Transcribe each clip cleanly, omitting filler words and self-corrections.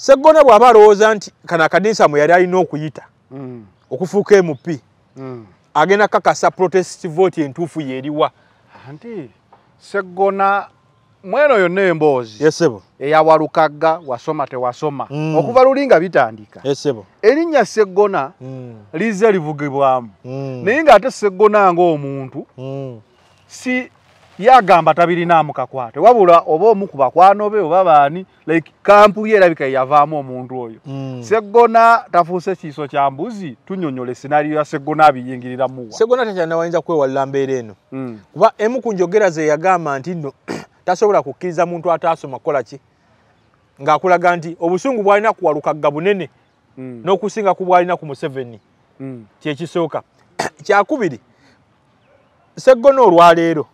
Sseggona bw'aba alowooza nti kano akadinisa mwe yali alina okuyita okufuuka MP agenda kakasa protest vote entuufu yeeriwa. Anti Sseggona mweno yonna emboozi Yesebo eyawalukagga wasoma tewasoma okuva luli nga bitandika. Yesebo Erinnya Sseggona lize livugibwamu naye ng'ate Sseggona ng'omuntu si yagamba tabirinaamu kakwate wabula oba omu ku bakwano be oba baani like kampu ye erabika yavaamu omuntu oyo. Sseggona tafuuse kiiso kya mbuzi tunnyonnyola scenario ya Sseggona abiyingiriramuwa. Sseggona takyannawayinza kwewalira mbeera eno kuba emu ku njogera ze yagamba nti nno tasobola kukkiriza muntu ataasoma kukola ki ng'akulaga nti obusungu bw'alina kuwalukagga bunene n'okusinga ku bw'alina ku Museveni kyekisooka. Kyakubiri Sseggona olwaleero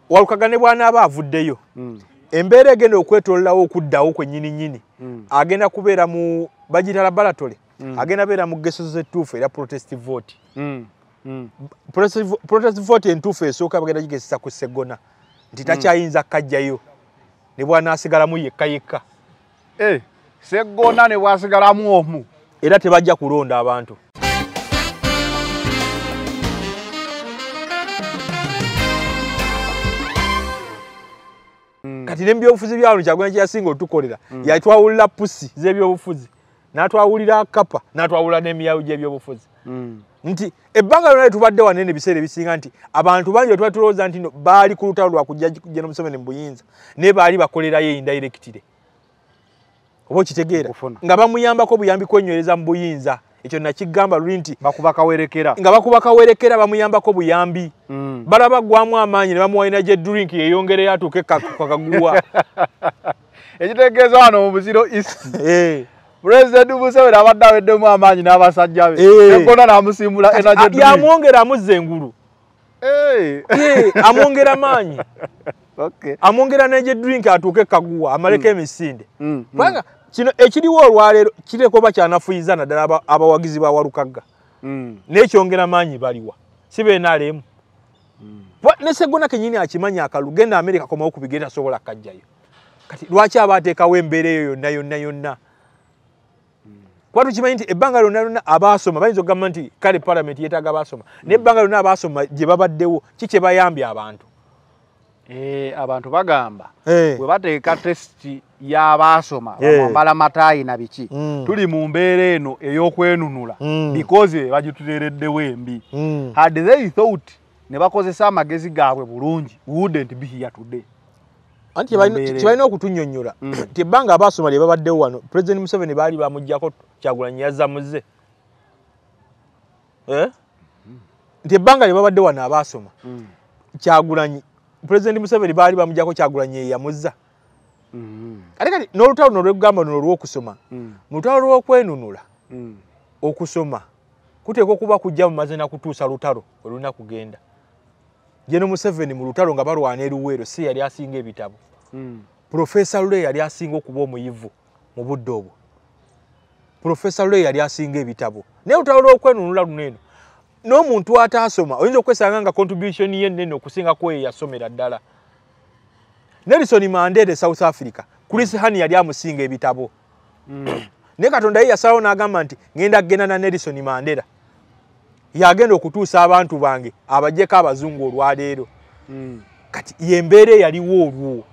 walukagga ne bw'anaaba avuddeyo embeera egenda okwetoololawo okuddawo kwennyini agenda kubeera mu bagita laboratory agenda beera mu gesozo ettuufu era protest vote protest vote entuufu esooka bagenda gigesesa ku Sseggona nti takyayinza kajjayo ne bw'anaasigalamu yekka Sseggona ne bw'asigalamu omu era tebajja kulonda abantu. Kati n'ebyobufuzi byalo Kyagulanyi kyasinga otukolera yatwawulira pusi z'ebyobufuzi n'atwawulira kapa n'atwawulira n'emiyawo gy'ebyobufuzi nti ebbanga lyonna tubadde wanene ebiseera ebisinga nti abantu bangi tuba tulowooza nti no baali ku lutalo lwa kujja Gen. Museveni mu buyinza naye baali bakolerayo indirectly oba okitegeera nga bamuyambako buyambi kwenywereza mu buyinza. Ekyo nakigamba luli nti bakuba kawerekera nga bakuba kawerekera bamuyambako buyambi balaba gwamu amaanyi ne bamuwayina gye drink yeyongereyo atuuke kakaguwa ekitegeeza wano mu Buziro East President Museveni abadde aweddemu amaanyi n'abasajja be Sseggona n'amusimbula energy drink yamwongera amuzza engulu amwongera amaanyi amwongera energy drink atuuke kaguwa amaleko emisinde kubanga kino ekiriwo olwaleero kireko bakyanafuyiza naddala abawagizi ba Walukagga n'ekyongera maanyi baliwa si beenaalemu ne Sseggona kennyini akimanya akalu genda Amerika komawo ku bigenda asobola kajjayo kati lwaki abaateekawo embeera eyo yonna kuba tukimanyi nti ebbanga lyonna abaasoma bayinza okugamba nti kale palamenti yeetaaga abaasoma naye ebbanga lyonna abaasoma gye babaddewo ki kye bayambye abantu abantu bagamba bwe bateeka tesiti y'abaasoma bamwambala mataayi na biki tuli mu mbeera eno ey'okwenunula because bagituteereddewo embi had they thought ne bakozesa amagezi gaabwe bulungi wouldn't be here today. Anti kibalina okutunnyonnyola nti ebbanga abaasoma lye babaddewo wano President Museveni baali bamuggyako Kyagulanyi yazza muze nti ebbanga lye babadde wano abaasoma Kyagulanyi President Museveni baali bamuggyako Kyagulanyi yeyamuzza ate kati n'olutalo no lwekugamba luno olw'okusoma mu lutalo lw'okwenunula okusoma kuteekwa okuba kujja mumaze na kutuusa lutalo olulina kugenda. Gen. Museveni mu lutalo nga balwana eruweero si yali asinga ebitabo Professor Lule yali asinga okuba omuyivu mu budde obwo Professor Lule yali asinga ebitabo naye olutalo lw'okwenunula luno eno n'omuntu ataasoma oyinza okwesanga nga contribution ye nnene okusinga kwe yasomera ddala. Nelson Mandela South Africa Chris Hani yali amusinga ebitabo naye Katonda ye yasalawo n'agamba nti ngenda na Nelson Mandela yagenda okutuusa abantu bange abajjeko abazungu olwaleero kati yembeera yaliwo olwo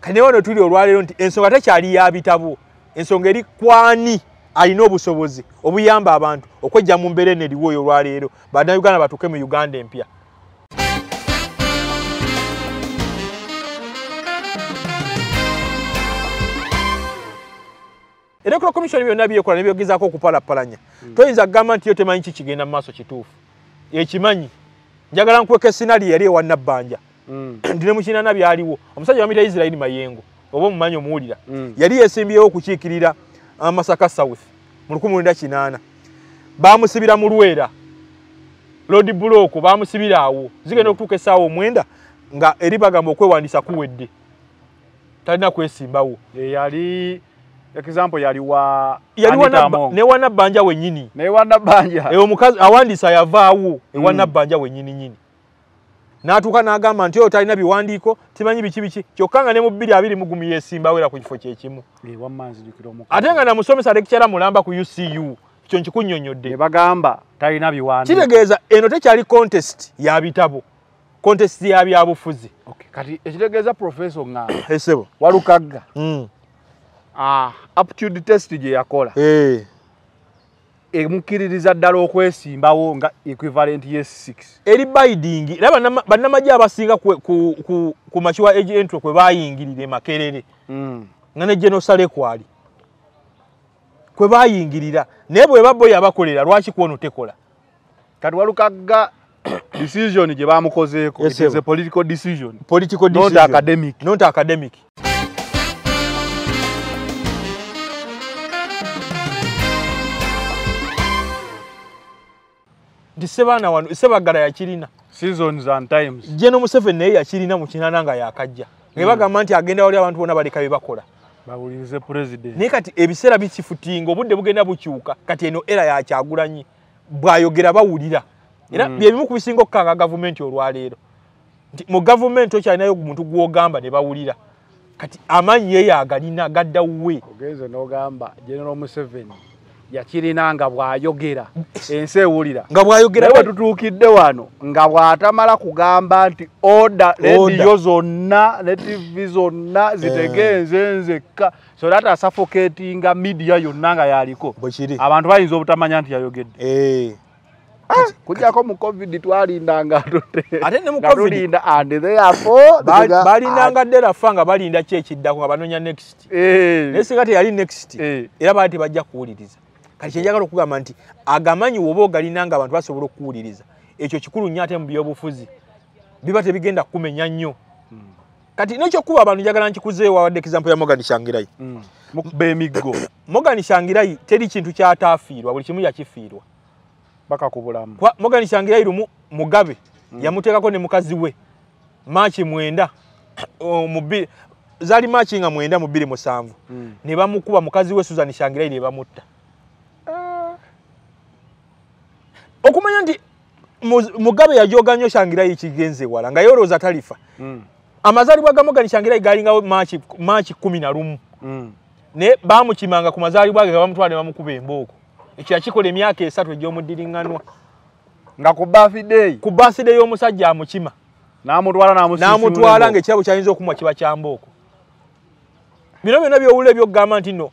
kati ne wano tuli olwaleero nti ensonga tekyali ya bitabo ensonga eri kwani alina obusobozi obuyamba abantu okwejja mu mbeera eno eriwo oyo olwaleero bannayuganda batuuke mu Uganda empya. Electoral Commission byonna byekola ne byogezaako okupalapalanya toyinza kugamba nti yo temanyi ki kigenda mu maaso kituufu ekimanyi. Njagala nkweka esinaali yali ewa Nabbanja ndi ne mukinana byaliwo omusajja bamuyita Israel Mayengo oba omumanyi omuwulira yali yeesimbyewo okukiikirira Masaka South mu 1908 baamusibira mu Lwera Road Block baamusibira awo zigenda okutuuka essaawa 9 nga eri bagamba okwewandiisa kuwedde talina kwesimbawo yali example yali wa ne wa Nabbanja wennyini ne wa Nabbanja omukazi awandiisa yavaawo ewa Nabbanja wennyini n'atuuka n'agamba nti oyo talina biwandiiko timanyi biki kyokka nga ne mu 2020 yeesimba wera ku kifo kyekimu ate nga namusomesa lekikyala mulamba ku UCU ekyo nkikunnyonnyodde bagamba talina biwandiiko kitegeeza eno tekyali contest ya bitabo contest ya byabufuzi kati ekitegeeza professor Ng'anga esebo Walukagga aptitude test gye yakola emukiririza ddala okwesimbawo nga equivalent yes 6 eri biding era bannamagye abasinga ku makiwa age entry kwe bayingirire Makerere nga ne genosale kwali kwe bayingirira naye bwe babbo yabakolera lwaki kuono tekola kati Walukagga decision gye bamukozeeko it is a political decision not academic Disebana wano sebagala yakirina seasons and times Jeno Museveni naye yakirina mu kinana nga yakajja nebagamba nti agenda wali abantu bona baleka bibakora bawulize president naye kati ebiseera bikifutinga obudde bugenda bukyuka kati eno era ya Kyagulanyi bwayogera bawulira era byebimu kubisinga okukanga gavumenti olwaleero nti mu gavumenti okyalinayo omuntu gwogamba ne bawulira kati amanyi yeye agalina gadda uwe ogeze n'ogamba General Museveni yakirina nga bwayogera ensi ewulira nga bwayogera naye tutuukidde wano nga bw'atamala kugamba nti order rediyo zonna ne TV zonna zitegenze nzekka so that suffocatinga media yonna nga yaliko abantu bayinza obutamanya nti yayogedde kujjako mu covid twalindanga ate ne mu covid and therefore balindanga ddera fanga balinda kyekiddako nga banonya next naye sikati yali next era baati bajja kuwuliriza kati kyenjagala okugamba nti agamanyi woba ogalinanga abantu basobola okuwuliriza ekyo kikulu nnyo ate mu byobufuzi biba tebigenda kumenya nnyo kati nekyokuba abantu njagala nkikuzeewo wadde example ya Morgan Tsvangirai mukuba emiggo Morgan Tsvangirai teri kintu kyataafiirwa buli kimu yakifiirwa baka ku bulamu Morgan Tsvangirai lumu Mugabe yamuteekako ne mukazi we Maachi 9 zali Maachi nga 9 mu 2007 ne bamukuba mukazi we Susan Tsvangirai ne bamutta okumanya nti Mugabe yajoga nnyo Tsvangirai kigenze wala nga yoroza talifa amazalibwa ga Morgan Tsvangirai galinga Maachi 11 ne bamukimanga ku mazalibwa ge bamutwala ne bamukuba embooko ekyo yakikola emyaka 3 egy'omuddiringanwa nga ku birthday y'omusajja amukima n'amutwala ng'ekirabo kyayinza okumwa kiba kyambooko bino byonna byowulira byokugamba nti nno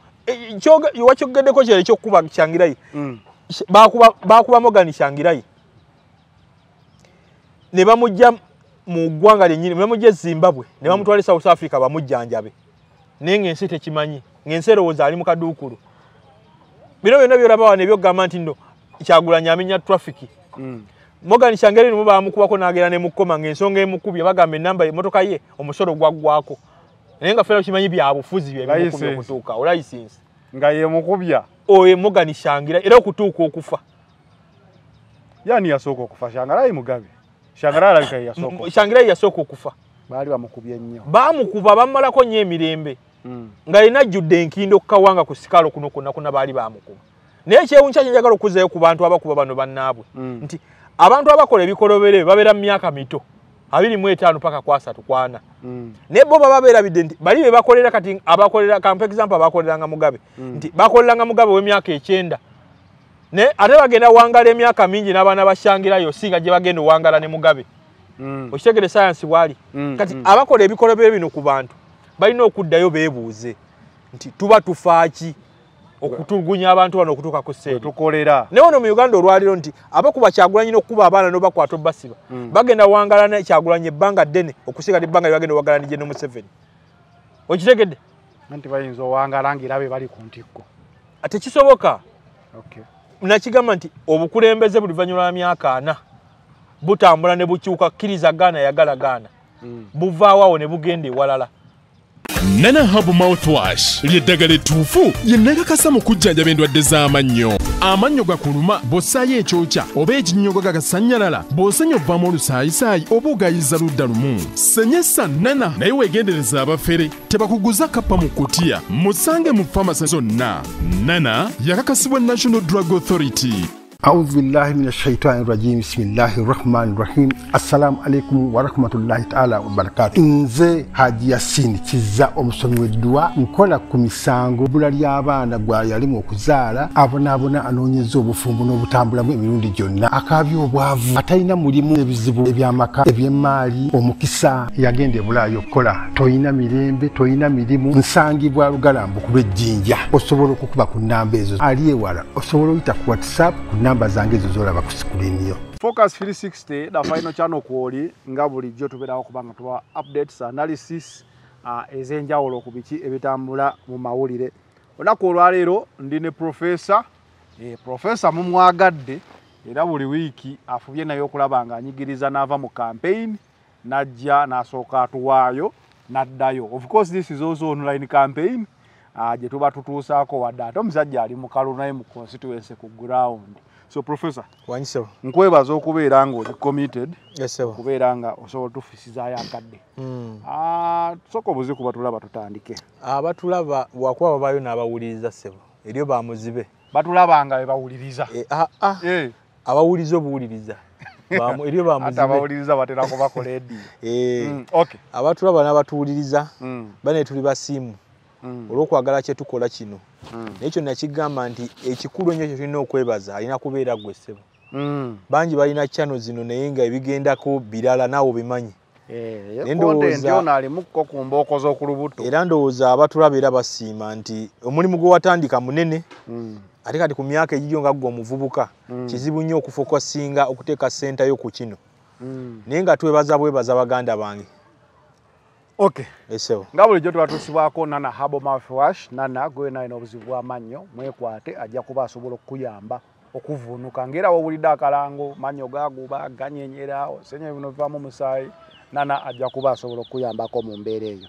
wakyogeddeko kyero ekyokukuba Tsvangirai bakuba Morgan Tsvangirai ne bamujja mu ggwanga lyennyini ne bamujja Zimbabwe ne bamutwala South Africa bamujjanjabe naye ng'ensi tekimanyi ng'ensi erowooza ali mu kaduukulu bino byonna byolaba wano ebyokugamba nti nno Kyagulanyi amenya traffic Morgan Tsvangirai ne bamukubako n'agera ne mukoma ng'ensonga emukubye bagamba ennamba emmotoka ye omusolo gwaggwako naye nga fera kimanyi byabufuzi byebimukubye okutuuka olayisinsi nga ye mukubya oyo Morgan Tsvangirai era okutuuka okufa yani yasooka okufa Tsvangirai Mugabe Tsvangirai alabika yasooka Tsvangirai yasooka okufa baali bamukubye nnyo bamukuba bamalako nnyo emirembe nga yina ajjudde enkindo kukawanga ku sikalo kuno kuna baali bamukuba naye ekyewunkya kyenjagala okuzeeyo ku bantu abakuba bano bannaabwe nti abantu abakola ebikolobere babeera mu myaka mito 25 paka kwa 3 naye bo baba beerabidde nti bali be bakolera kati abakolera kampa example abakoleranga Mugabe nti bakoleranga Mugabe w'emyaka 9 ne ate bagenda wangala emyaka mingi n'abaana Tsvangirai singa gye bagenda wangala ne Mugabe okitegere science bwali kati abakola ebikolobere bino ku bantu balina okuddayo beebuuze nti tuba tufaaki okutulugunya abantu bano okutuuka ku sseeri tukolera naye ono mu Uganda olwaliro nti abakuba Kyagulanyi n'okuba abaana n'obakwata obasiba bagenda wangala ne Kyagulanyi ebbanga ddene okusinga ebbanga bagenda wangala ne General Museveni okitegedde nti bayinza owangala ngirabe bali ku ntikko tekisoboka nakigamba nti obukulembeze buli luvannyuma lwa myaka 4 butambula ne bukyuka kkiriza Gaana yagala Gaana buvaawo ne bugenda ewalala Nana Hub Mouthwash lyeddagala ettuufu yennagakasa mu kujjanjaba endwadde z'amannyo. Amannyo gakuluma bw'ossaayo ekyokya oba ekinnyogo gagasanyalala bw'osenya ovaamu olusaayisaayi oba ogayiza ludda lumu. Senyesa Nana naye weegendereza abafere tebakuguza kappa mu kutiya musange mu famasi zonna. Nana yakakasibwa National Drug Authority. أعوذ بالله من الشيطان الرجيم بسم الله الرحمن الرحيم السلام عليكم ورحمة الله تعالى وبركاته nze Haji Yasin kiza omusomi w'eddua nkola ku misango bula ly'abaana gwa yalimu okuzaala abonaabona anoonyeza obufumbo n'obutambulamu emirundi gyonna akaabya obwavu atalina mulimu ebizibu eby'amaka eby'emmaali omukisa yagenda ebulaayo okukola toyina mirembe toyina mirimu nsangibwa lugalambu kuba ejjinja osobola okukuba ku nnamba ezo ali ewala osobola oyita ku WhatsApp ku namba zange ezo zolaba ku sikulini yo. Focus 360 da final channel kwoli nga bulijjo tubeerawo kubanga tuba updates analysis ezenjawulo ku biki ebitambula mu mawulire. Olunaku olwaleero ndi ne professor mumwagadde era buli wiiki afubye naye okulaba nga anyigiriza n'ava mu campaign najja n'asooka atuwaayo n'addayo. Of course this is also online campaign gye tuba tutuusaako wadde ate omusajja ali mu kalulu naye mu constituency ku ground. So professor Wanyisewo nkwebaza okubeera nga oli committed kubeera nga osobola tufisizaayo akadde. Sooka obuziku batulaba tutandike. Abatulaba wakuba babaayo n'abawuliriza ssebo eryo bamuzibe batulaba nga bebawuliriza abawuliriza obuwuliriza eryo bamuzibe abawuliriza batera kubakola eddi. Okay. Abatulaba n'abatuwuliriza bane tuli basiimu olw'okwagala kye tukola kino. Nekyo nakigamba nti ekikulu ennyo kye tulina okwebaza alina kubeera gwe ssebo. Bangi balina channel zino naye nga ebigendako birala naawe bimanyi. Era ndowooza abatulaba era basiima nti omulimu gwe watandika munene ate kati ku myaka egiryo nga ggwe omuvubuka kizibu nnyo okufokasinga okuteeka ssenta yo ku kino naye nga twebaza baganda bange. Okay. Esewo. Nga bulijjo tuba tusibwako Nana Herbal Mouthwash. Nana gwe naye n'obuzibu bw'amannyo mwekwate ajja kuba asobola okukuyamba okuvuunuka ng'era wawulidde akalango mannyo gaguba ganyenyera osenye bino bivaamu musaayi Nana ajja kuba asobola okukuyambako mu mbeera eyo.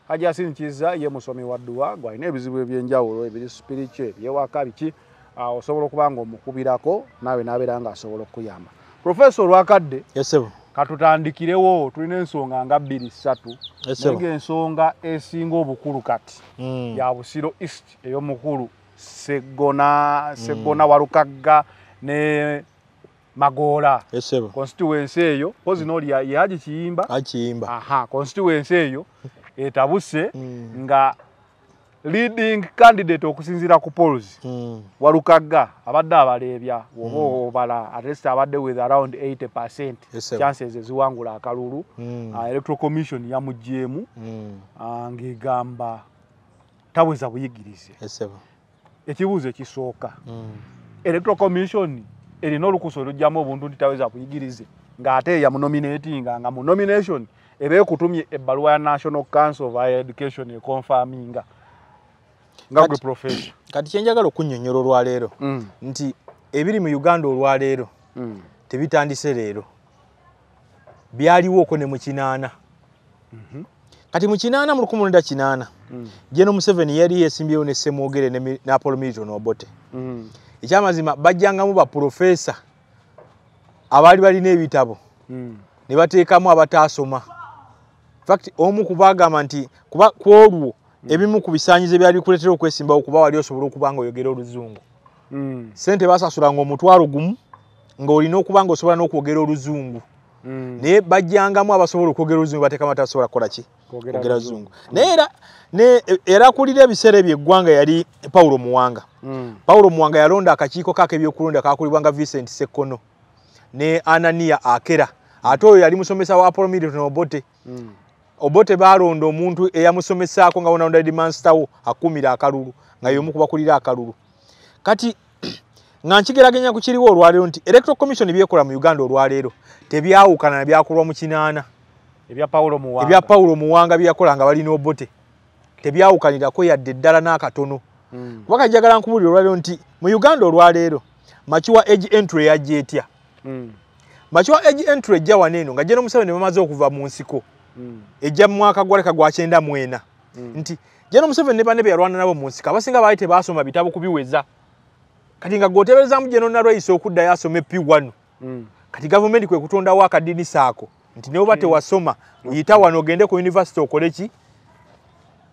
Haji Yasin Kizza ye musomi wa ddua gw'alina ebizibu eby'enjawulo ebiri spiritual ebyewaka biki osobola okuba nga omukubirako naawe n'abeera nga asobola okukuyamba. Professor Olwakadde. Yesewo. Katutandikirewo tulina ensonga nga 2-3 naye ensonga esinga obukulu kati ya Busiro East ey'omukulu Segona Walukagga ne Magoola constituency eyo pozi noli ya Haji Kiyimba constituency eyo etabuse nga leading candidate okusinzira ku polls Walukagga abadde abaleebya obala at least abadde with around 80% chances eziwangula akalulu. Electoral Commission yamugjeemu ng'egamba tabweza buyigirize. Ekibuuzo ekisooka Electoral Commission erina olukusa olugyamu obuntu nti tabweza buyigirize ng'ate yamunominatinga nga mu nomination eba ekutumye ebbaluwa ya National Council of Higher Education econfirminga ngagwe professor. Kati kyenjagala okunnyonnyola olwaleero nti ebiri mu Uganda olwaleero tebitandise leero byaliwo okwo ne mu 8. Kati mu 8 mu 1908 General Museveni yali yeesimbyewo ne Ssemwogere ne Apollo Milton Obote. Ekyamazima bajjangamu ba professor abaali balina ebitabo ne bateekamu abataasoma. In fact omu kubagamba nti kuba kwolwo ebimu ku bisaanyizo byali bikuleetera okwesimbawo kuba wali osobola okuba nga oyogera Oluzungu. Sente basasulanga omutwalo gumu ng'olina okuba nga osobola n'okwogera Oluzungu. Naye bajjangamu abasobola okwogera Oluzungu bateekamu abatasobola kukola ki? Kwogera Oluzungu. Naye era kulira ebiseera ebyo eggwanga yali Paulo Muwanga. Paulo Muwanga yalonda akakiiko kaake ebyokulonda kakulibwanga Vincent Sekono ne Anania Akera. Ate oyo yali musomesa wa Apollo Milton Obote. Obote balonda omuntu eyamusomesaako nga wona ndi manstawo akumira akalulu nga yomu kubakulira akalulu. Kati nga nkigeraganya ku kiriwo olwaleero nti Electoral Commission byekola mu Uganda olwaleero tebyawukana na byakolwa mu 8 ebya Paulo Muwanga byakola nga balina Obote tebyawukanirako yadde eddala n'akatono. Kubanga njagala nkubulira olwaleero nti mu Uganda olwaleero mature age entry yajja etya. Mature age entry ejja waneeno nga General Museveni bamaze okuva mu nsiko ejja mu mwaka gwaleka gwa 94 nti General Museveni ne banne yalwana nabo mu nsiko abasinga baali tebaasoma bitabo kubiweza. Kati nga goteberezaamu General Narweyisa okuddayo asome P1 kati gavumenti kwe kutondawo akadinisa ako nti ne oba tewasoma yita wano ogende ku university okole ki?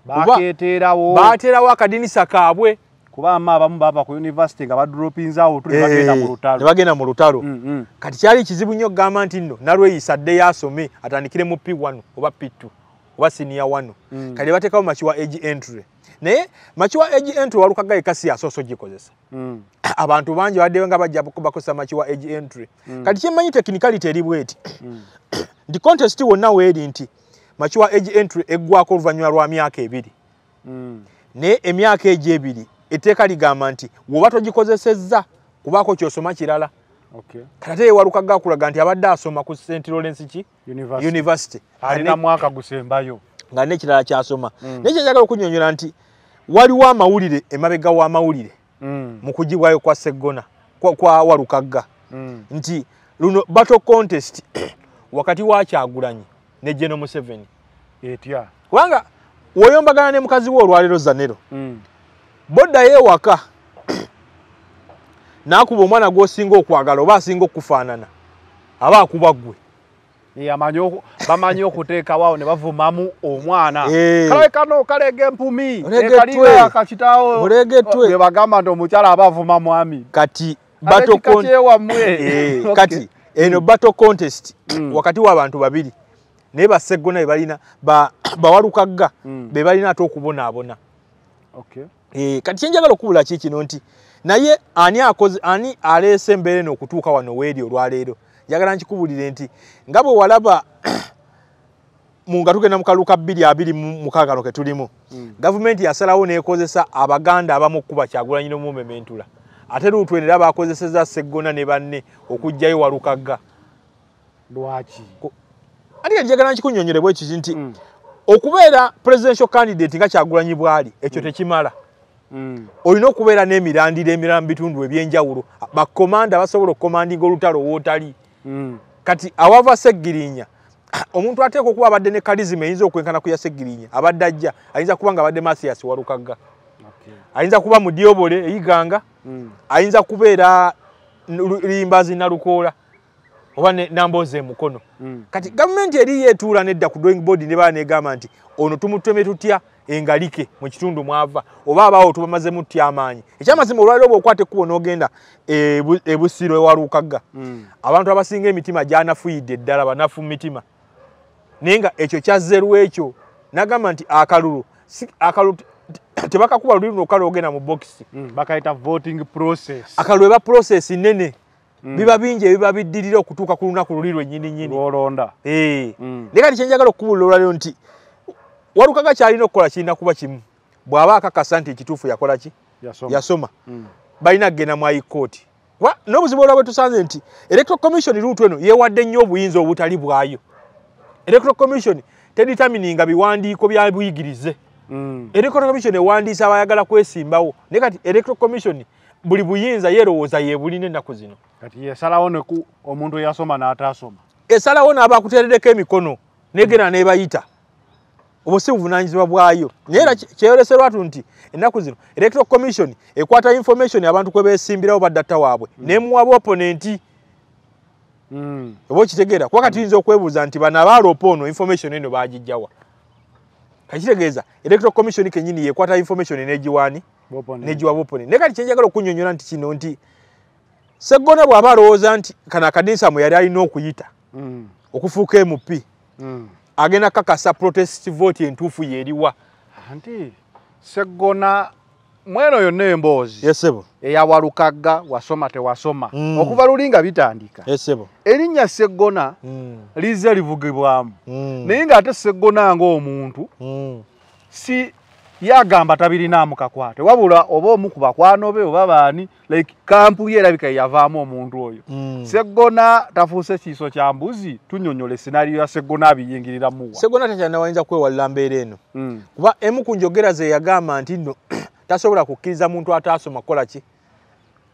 Bateerawo akadinisa kaabwe kuba amma abamu baba ku university nga badropinza awo tuli bagenda mu lutalo ne bagenda mu lutalo kati kyali kizibu nnyo gamba nti nno nalweyisadde yasome atandikire mu P1 oba P2 oba senior 1 kati bateekawo machiwa age entry naye machiwa age entry Walukaga ekasi yasoso gikozesa abantu bangi badde nga bajja bakozesa machiwa age entry kati kyemmanyi technicality eri bweti ndi contest wonna weeri nti machiwa age entry eggwako oluvannyuma lwa myaka 2 ne emyaka egyo 2 etteeka ligamba nti woba togikozesezza kubaako kyosoma kirala kate Walukaga akulaga nti abadde asoma ku St. Lawrence University alina mwaka gusembayo nga nekirala kyasoma naye kyenjagala okunyonyola nti waliwo amawulire emabega w'amawulire mu kugibwayo kwa Sseggona kwa Walukaga nti luno battle contest wakati wa Kyagulanyi ne General Museveni etya kubanga woyombagana ne mukazi we olwalero Zanero bodda yewaka nakuba omwana gw'osinga okwagala oba asinga okufaanana aba akuba ggwe bamanyi okuteeka waawo ne bavumamu omwana kale kano kalege empumi kakitawo be bagamba nti omukyala aba avuma mwami kati kati eno battle contest wakati w'abantu babiri naye Sseggona be balina Walukaga be balina ate okubonaabona kati kyenjagala okubula ki kino nti naye ani aleese embeera eno okutuuka wano weeri olwaleero njagala nkikubulire nti nga bwe walaba nga tugenda mu kaluka 226 kano ke tulimu gavumenti yasalawo n'ekozesa abaganda abamu okuba Kyagulanyi n'omumementula ate lutwenera bakozeseza Sseggona ne banne okuggyayo Walukaga lwaki ati njagala nkikunyonyole bwe kiti nti okubeera presidential candidate nga Kyagulanyi bwali ekyo tekimala olina okubeera n'emirandira emirala mu bitundu ebyenjawulo bakomanda basobola okukomandinga olutalo wootali kati awava Sseggirinya omuntu ateeka okuba abadde ne karizima eyinza okwenkana ku ya Sseggirinya abadde ajja ayinza kuba nga abadde Masias Walukaga ayinza kuba Mudyobole eyiganga ayinza kubeera Limbazi Nalukoola oba Namboze Mukono kati gavumenti eri yeetuula nedda ku drawing board ne baana egamba nti ono tumuteme tutya engalike mu kitundu mwava oba abaawo tubamaze mutya amaanyi ekyamazima olwaliro bw'okwata ekkubo n'ogenda ebusiro ewalukaga abantu abasinga emitima gyanafuyidde ddala banafu mu mitima naye nga ekyo kyazzeru ekyo nagamba nti akalulu tebakakuba lulimi lwokka lwogenda mu bokisi bakayita voting process akalulu eba process nnene biba bingi ebiba biddirira okutuuka ku lunaku luli lwennyini olonda naye kati kyenjagala okukubulira olwaliro nti Walukaga kyalina okukola kirina kuba kimu bw'aba akakasa nti ekituufu yakola ki yasoma balina kugenda mu high court n'obuzibu olwa bwe tusanze nti electoral commission luutu eno yeewadde nnyo obuyinza obutali bwayo electoral commission teditamininga biwandiiko bya buyigirize electoral commission ewandiisa abayagala kwesimbawo naye kati electoral commission buli buyinza yeerowooza yeebulina ennaku zino kati yesalawo neku omuntu yasoma n'ataasoma esalawo n'abakuteereddeko emikono negenda nebayita obwo si buvunaanyizibwa bwayo naye era kyeyoleserwa tu nti ennaku zino electoral commission ekwata information abantu kwe beesimbirawo baddatta waabwe nemuwa opponenti oba okitegeera kuba kati tuyinza okwebuuza nti bano abaalopa ono information eno baagijjawa kakitegeeza electoral commission kennyini yekwata information negiwaani negiwa opponent naye kati kyenjagala okunnyonnyola nti kino nti Sseggona bw'aba alowooza nti kano akadinisa mwe yali alina okuyita okufuuka MP agenda kakasa protest vote entuufu yeeriwa anti Sseggona mweno yonna emboozi yesebo eya Walukaga wasoma tewasoma okuva lulinga bitandika yesebo erinnya Sseggona lize livugibwamu naye ng'ate Sseggona ng'omuntu si yagamba tabirinamu kakwate wabula oba omu ku bakwano be oba baani like kampu ye erabika yavaamu omuntu oyo Sseggona tafuuse kiiso kya mbuzi tunnyonnyola sinariyo ya Sseggona abiyingiriramuwa Sseggona takyandawayinza kwewalira mbeera eno kuba emu ku njogera ze yagamba nti nno tasobola kukkiriza muntu ataasoma kukola ki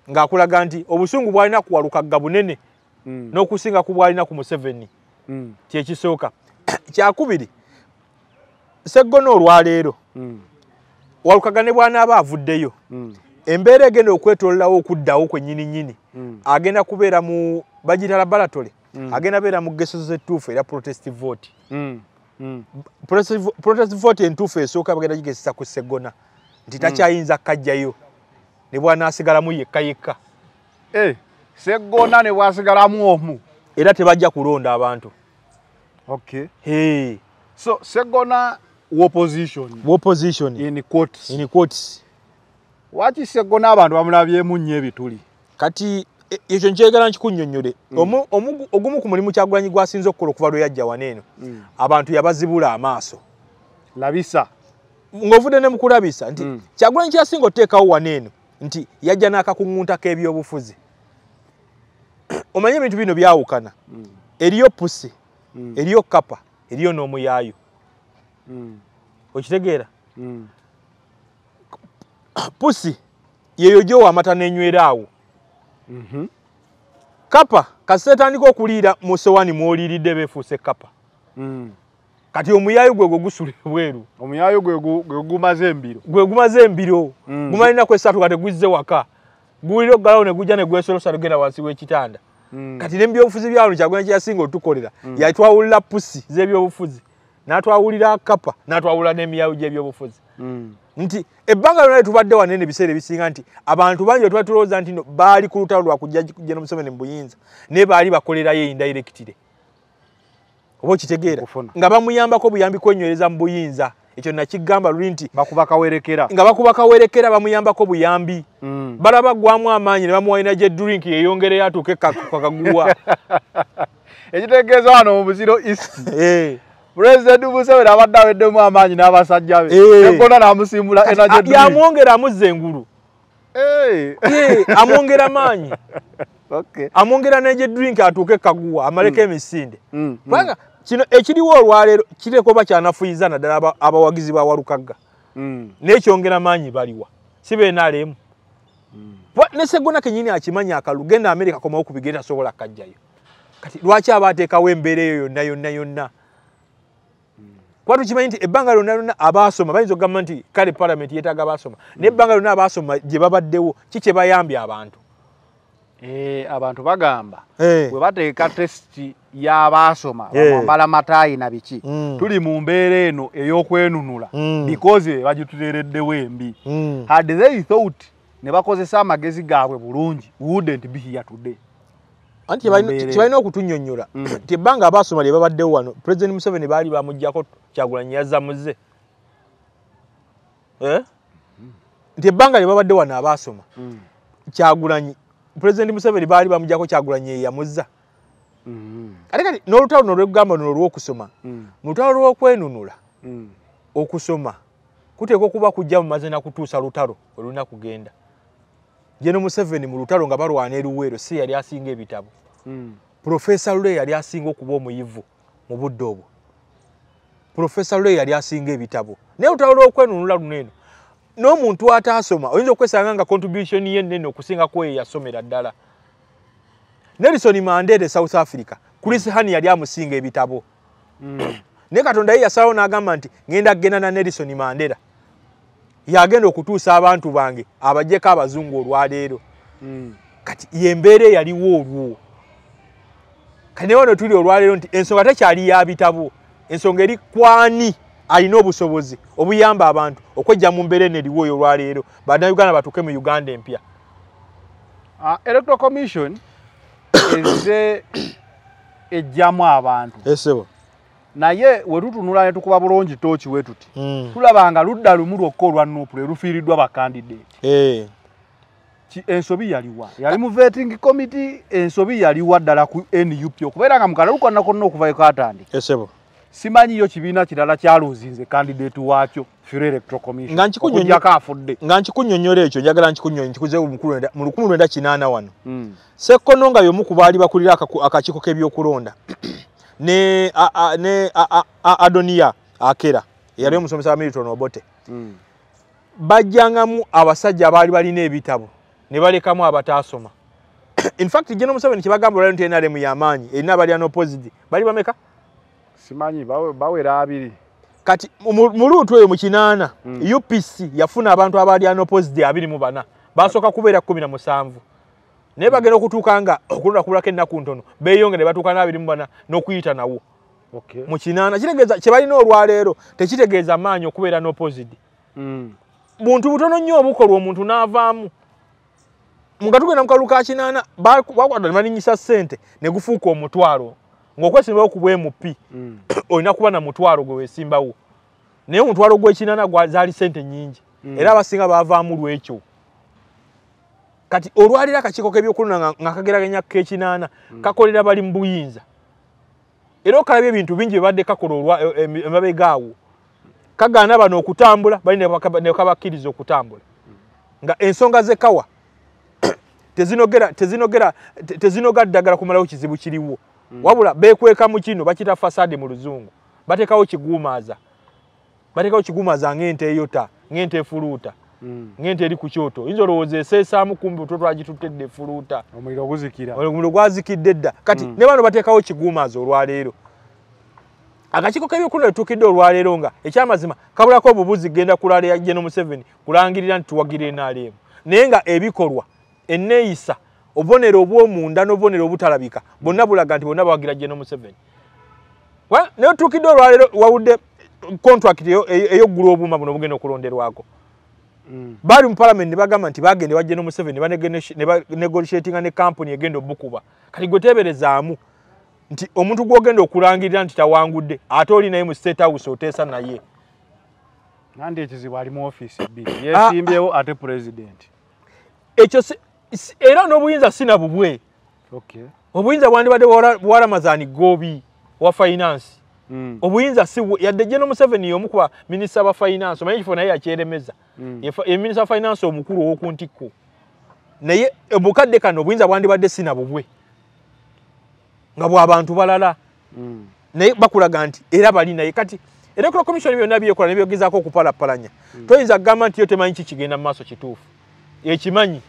ng'akulaga nti obusungu bw'alina ku Walukaga bunene n'okusinga ku bw'alina ku Museveni kyekisooka kyakubiri Sseggona olwaleero Walukaga ne bw'anaaba avuddeyo embeera egenda okwetoololawo okuddawo kwennyini agenda kubeera mu bagita laboratory agenda beera mu geso z'ettuufu era protest vote protest vote entuufu esooka bagenda gigezesa ku Sseggona nti takyayinza kajjayo ne bw'anaasigalamu yekka. Sseggona ne bw'asigalamu omu. Era tebajja kulonda abantu. Okay. So Sseggona opposition in courts. Waki Sseggona abantu bamulabyemu nnyo ebituli? Kati ekyo nkyegala nkikunnyonnyole. Ogumu ku mulimu Kyagulanyi gwasinze okukola okuva lwe yajja waneeno. Abantu yabazibula amaaso. Labisa. Ng'ovudde ne mu kulabisa nti Kyagulanyi kyasinga oteekawo waneeno nti yajja n'akakuŋŋunta k'ebyobufuzi. Omanye ebintu bino byawukana. Eriyo pusi, eriyo kapa, eriyo n'omuyaayo. Okitegeera? Pusi yeyo gyowa amata n'enywera awo. Kapa kaseetandika okuliira mu sowani mw'oliiridde beefuuse kapa. Kati omuyaayo gwe gusula ebweru. Omuyaayo gwe gumaze embiro. Gumalina kwesatu kati guzze waka. Guwulira oggalawo ne gujja ne gwesolosa lugenda wansi w'ekitanda. Kati n'ebyobufuzi by'abantu Kyagulanyi kye yasinga otukolera. Yatwawulira pusi z'ebyobufuzi. N'atwawulira kapa, n'atwawulira n'emiyaayo gy'ebyobufuzi. Nti ebbanga lyonna tubadde wanene ebiseera ebisinga nti abantu bangi tuba tulowooza nti baali ku lutalo lwa kujja Gen. Museveni mu buyinza naye baali bakolerayo indirectly. Oba okitegeera nga bamuyambako buyambi kwenywereza mu buyinza. Ekyo nakigamba luli nti bakuba kawerekera. Nga bakuba kawerekera bamuyambako buyambi. Balaba gwamu amaanyi ne bamuwayina gye drink yeyongereyo atuuke kakaguwa. Ekitegeeza wano mu Buziro East. President Museveni abadde aweddemu amaanyi n'abasajja be. Sseggona n'amusimbula energy drink. Yamwongera amuzza engulu. Amwongera amaanyi. Amwongera n'egye drink atuuke kaguwa amaleko emisinde. Kubanga kino ekiriwo olwaleero kireko oba kyanafuyiza naddala abawagizi ba Walukagga. N'ekyongera amaanyi baliwa. Si beenaalemu. Ne Sseggona kennyini akimanya akalulu genda Amerika komawo ku bigere tasobola kajjayo. Kati lwaki abaateekawo embeera eyo yonna? Kuba tukimanyi nti ebbanga lyonna abaasoma bayinza okugamba nti kale palamenti yeetaaga abaasoma. Naye ebbanga lyonna abaasoma gye babaddewo ki kye bayambye abantu? Abantu bagamba bwe bateeka tesiti y'abaasoma bambala mataayi na biki tuli mu mbeera eno ey'okwenunula because bagituteereddewo embi. Had they thought ne bakozesa amagezi gaabwe bulungi wouldn't be here today. Anti kibalina okutunnyonnyola nti ebbanga abaasoma lye babaddewo wano President Museveni baali bamuggyako Kyagulanyi yazza muze. Nti ebbanga lye babadde wano abaasoma Kyagulanyi President Museveni baali bamuggyako Kyagulanyi yamuzza. Ate kati n'olutalo luno lw'ekugamba luno olw'okusoma mu lutalo lw'okwenunula okusoma kuteekwa okuba kujja mumaze na kutuusa lutalo olulina kugenda. Gen. Museveni mu lutalo nga balwana eruweero si yali asinga ebitabo. Professor Lule yali asinga okuba omuyivu mu budde obwo. Professor Lule yali asinga ebitabo. Naye olutalo lw'okwenunula luno eno n'omuntu ataasoma oyinza okwesanga nga contribution ye nnene okusinga kwe yasomera ddala. Nelson Mandela South Africa, Chris Hani yali amusinga ebitabo. Naye Katonda ye yasalawo n'agamba nti ngenda na Nelson Mandela. Yagenda okutuusa abantu bange abajjeko abazungu olwaleero. Kati yembeera yaliwo olwo. Kane wano tuli olwaleero nti ensonga tekyali ya bitabo. Ensonga eri kwani alina obusobozi obuyamba abantu okwejja mu mbeera eriwo oyo olwaleero bannayuganda batuuke mu Uganda empya. Electoral Commission ezze ejjamu abantu. Esebo. Naye we tutunula ne tukuba bulungi tooki we tuti. Tulabanga ludda lumu lwokka olwa Nuupu lufiiriddwa bakandidate. Ensobi yaliwa. Yali mu vetting committee ensobi yaliwa ddala ku NUP okubeera nga mukalalu konna konna okuvayo katandika. Esebo. Simanyiyo kibiina kirala kyaluzinze candidate waakyo Fire Electoral Commission. Nga nkikunnyonnyola ekyo njagala nkikunnyonnyola nkikuze mu 1980 wano. Ssekkono nga y'omu ku baali bakulira akakiiko k'ebyokulonda. Ne Adonia Akera yali omusomesa wa Milton Obote. Bajjangamu abasajja abaali balina ebitabo ne balekamu abataasoma. In fact Gen. Museveni kibagamba olwaleero nti NRM y'amaanyi erina abali opposite bali bameka? Simanyi bawera abiri. Kati mu luutu eyo mu 8 UPC yafuna abantu abaali opposite 24 basooka kubeera 17. Naye bagenda okutuuka nga okulonda kulako ennaku ntono beeyongere batuuka na 24 n'okuyita nawo. Mu 8 kitegeeza kye balina olwaleero tekitegeeza amaanyi okubeera n'opposite. Buntu butono nnyo obukolwa omuntu n'avaamu Mukatugenda mukaluka kinana bakwata baninyisa sente ne gufuuka omutwalo ng'okwesimbawo ku bwemupi olina kuba na mutwalo gwe weesimbawo naye omutwalo gw'ekinana zaali sente nyingi era abasinga baavaamu lwekyo kati olwaliro akakiiko k'ebyokulonda nga kageraganya k'ekinana kakolera bali mu buyinza era okalabya ebintu bingi bye badde kakola emabegaawo kagaana bano okutambula bali ne kabakkiriza okutambula nga ensonga zekawa tezinoga ddagala kumalawo kizibu kiriwo wabula beekweka mu kino bakita fasade mu luzungu batekawo kiguumaaza ng'ente eyota ng'ente efuluuta ng'ente eri ku kyoto yinza olowooza eseesaamu kumbi to twagituttedde efuluuta omuliro gwazikidde dda kati ne bano batekawo kiguumaaza olwaleero akakiiko k'ebyokulonda tutukidde olwaleero nga ekyamazima kabulako obubuzi genda kulala ya General Museveni kulangirira nti tuwagira NRM naye nga ebikolwa enneeyisa obubonero obw'omunda n'obubonero obutalabika bonna bulaga nti bonna bawagira General Museveni naye tutukidde olwaleero wawudde contract ey'oggula obuuma buno bugenda okulonderwako baali mu parliament ne bagamba nti bagende wa General Museveni ne banegotiatinga ne kampuni egenda obukuba kati gwe teeberezaamu nti omuntu gw'ogenda okulangirira nti tawangudde ate oli naye mu State House oteesa naye nandi ekizibu ali mu office bbiri yeesimbyewo ate president ekyo era n'obuyinza sina bubwe obuyinza bwandibadde bwa Ramazani Gobi wa finance obuyinza si yadde General Museveni y'omu ku minisita ba finance omanyi kifo naye yakyeremeza minisita wa finance omukulu ow'oku ntikko naye obukadde kano obuyinza bwandibadde sina bubwe nga bw'abantu balala naye bakulaga nti era bali naye kati Electoral Commission byonna byekola nebyogezaako okupalapalanya toyinza kugamba nti yo temanyi kikigenda mu maaso kituufu ekimanyi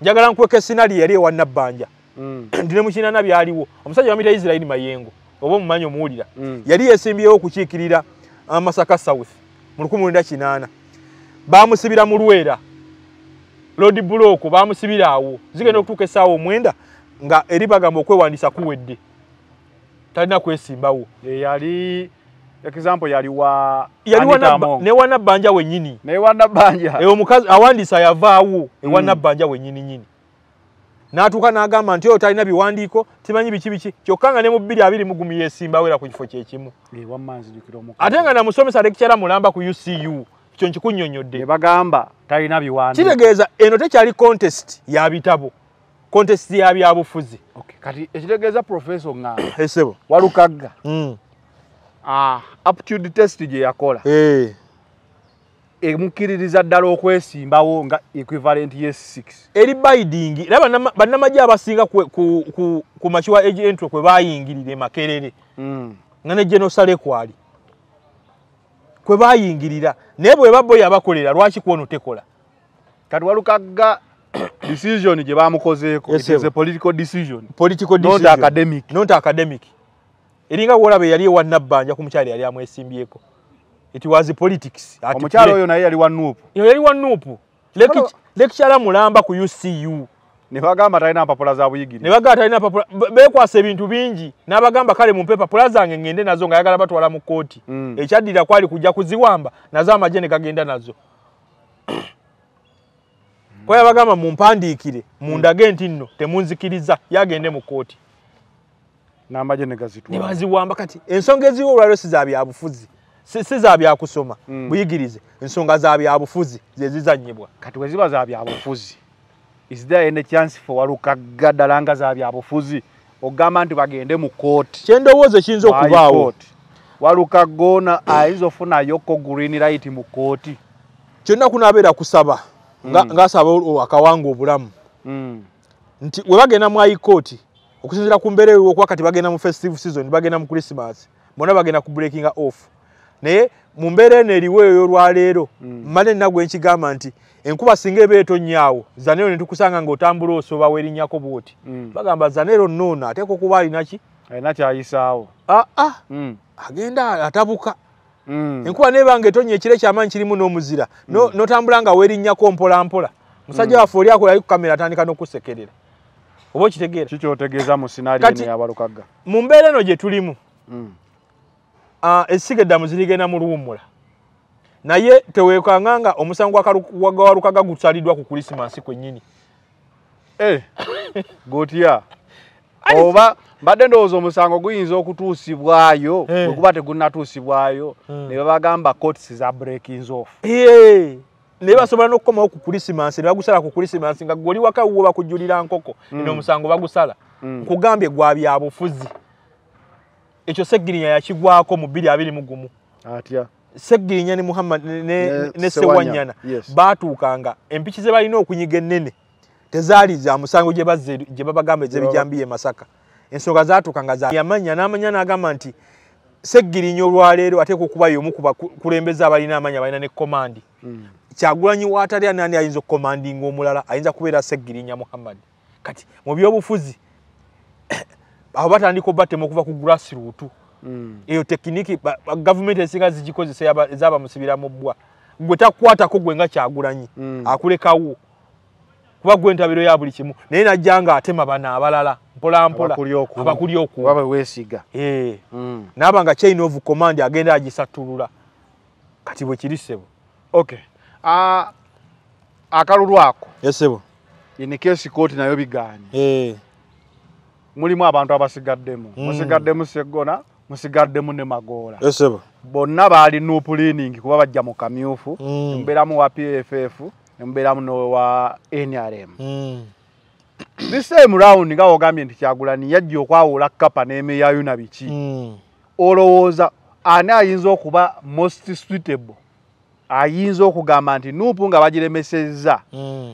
njagala nkweka esinaali yali ewa Nabbanja ndine mu kinana byaliwo omusajja wamuyita Israel Mayengo oba omumanyi omuwulira yali yeesimbyewo okukiikirira Masaka South mu 1980 baamusibira mu Lwera Lord Block baamusibira awo zigenda okutuuka essaawa 9 nga eri bagamba okwewandiisa kuwedde talina kwesimbawo yali example yali wa ne wa Nabbanja wennyini omukazi awandiisa yavaawo ewa Nabbanja wennyini nyini n'atuuka n'agamba nti oyo talina biwandiiko timanyi biki kyokka nga ne mu 2020 yeesimbawo era ku kifo kyekimu ate nga namusomesa lecturer mulamba ku UCU kyo nkikunnyonnyodde ne bagamba talina biwandiiko kitegeeza eno tekyali contest ya bitabo contest ya byabufuzi kati ekitegeeza professor Ng'anga esebo Walukagga aptitude test gye yakola emukiririza ddala okwesimbawo nga equivalent yes 6 eri biding era bannamagye abasinga ku Machiwa age entry kwe bayingirira Makerere nga ne Genosale kwali kwe bayingirira naye bwe babbo yabakolera lwaki kwono tekola kati Walukagga decision gye bamukozeeko it is a political decision not academic eringa wolaba yali ewa Nabbanja ku mukyali yali amwesimbyeko it was politics omukyalo oyo naye yali wa Nuupu lecturer mulamba ku UCU ne bagamba talina mpapula za buyigirize ne bagamba talina mpapula beekwasa ebintu bingi n'abagamba kale mu mpapula zange ngende nazo nga yagala batwala mu kooti ekyaddira kwali kujja kuziwamba nazo amagye ne gagenda nazo kwa yabagamba mumpandiikire mundage nti nno temunzikiriza yagende mu kooti n'amagye ne gazitwala ne baziwamba kati ensonga eziwo olwaliro si za byabufuzi si za byakusoma buyigirize ensonga za byabufuzi ze zizannyibwa kati we ziba za byabufuzi is there any chance for Walukagga ddala nga za byabufuzi ogamba nti bagende mu kooti kyendowooza kiyinza okubaawo Walukagga ona ayinza ofunayoko green light mu kooti kyonna kunaabeera kusaba ng'asaba akawanga obulamu nti we bagenda mu high court okusinziira ku mbeera okuba kati bagenda mu festive season bagenda mu Christmas bonna bagenda ku breaking off naye mu mbeera eno eriwo ey'olwaleero mmale nagwe nkigamba nti enkuba singa ebeera etonnyawo Zanero ne tukusanga ng'otambula osoba werinnyako bwoti bagamba Zanero nnoona ateeka okuba alina kyayisaawo agenda atabuka enkuba nebanga etonnya ekiro ekyamaanyi kirimu n'omuzira n'otambula nga werinnyako mpolampola musajja waffe oli akola ku kamera atandika n'okusekerera oba okitegeera kikyotegeeza mu sinaaliyo eno ya Walukagga mu mbeera eno gye tulimu essiga eddamu zirigenda mu luwummula naye teweekanga nga omusango gwa Walukagga gusaliddwa ku Krismasi kwennyini Gotya. Oba mbadde ndowooza omusango guyinza okutuusibwayo bwe kuba tegunnatuusibwayo ne babagamba courts za breakings off. Ne basobola n'okukomawo ku Christmas ne bagusala ku Christmas nga goli waka wo bakujulira nkoko eno omusango bagusala nkugambye gwa bya bufuzi. Ekyo Segirinya yakigwako mu 2021. Atya Segirinya ne Muhammad ne Sewanyana baatuukanga empiki ze balina okunyiga ennene tezaali za musango gye babagamba ez'ebijambiye Masaka. Ensonga zaatuukanga za yamanya n'amanya n'agamba nti Segirinya olwaleero ate kukuba y'omu ku bakulembeza abalina amanya balina ne komandi. Kyagulanyi waatali nani ayinza okukomandinga omulala ayinza kubeera Segirinya Muhammad. Kati mu by'obufuzi abo batandika obattemu okuva ku grassroot. Eyo tekiniki government esinga zigikozesa ezaba musibira mu bbwa. Gwe takwatako gwe nga Kyagulanyi akulekawo. Kuba gwe ntabiro ya buli kimu naye najjanga atema bana abalala mpola mpola abakuli oku baba weesiga nabanga chain of command agenda agisatulula kati bwe kirisebo. Okay akalulu ako yesebo in case court nayo biganye mulimu abantu abasigaddemu musigaddemu Seggona musigaddemu ne Magoola yesebo bonna baali no planning kuba bajja mu kamyufu mberamu wa PFF mberamu no wa NRM. This time round nga ogambye nti Kyagulanyi yajja okwawula kapa n'emeya yuna biki olowooza ani ayinza okuba most suitable ayinza okugamba nti Nuupu nga bagiremesezza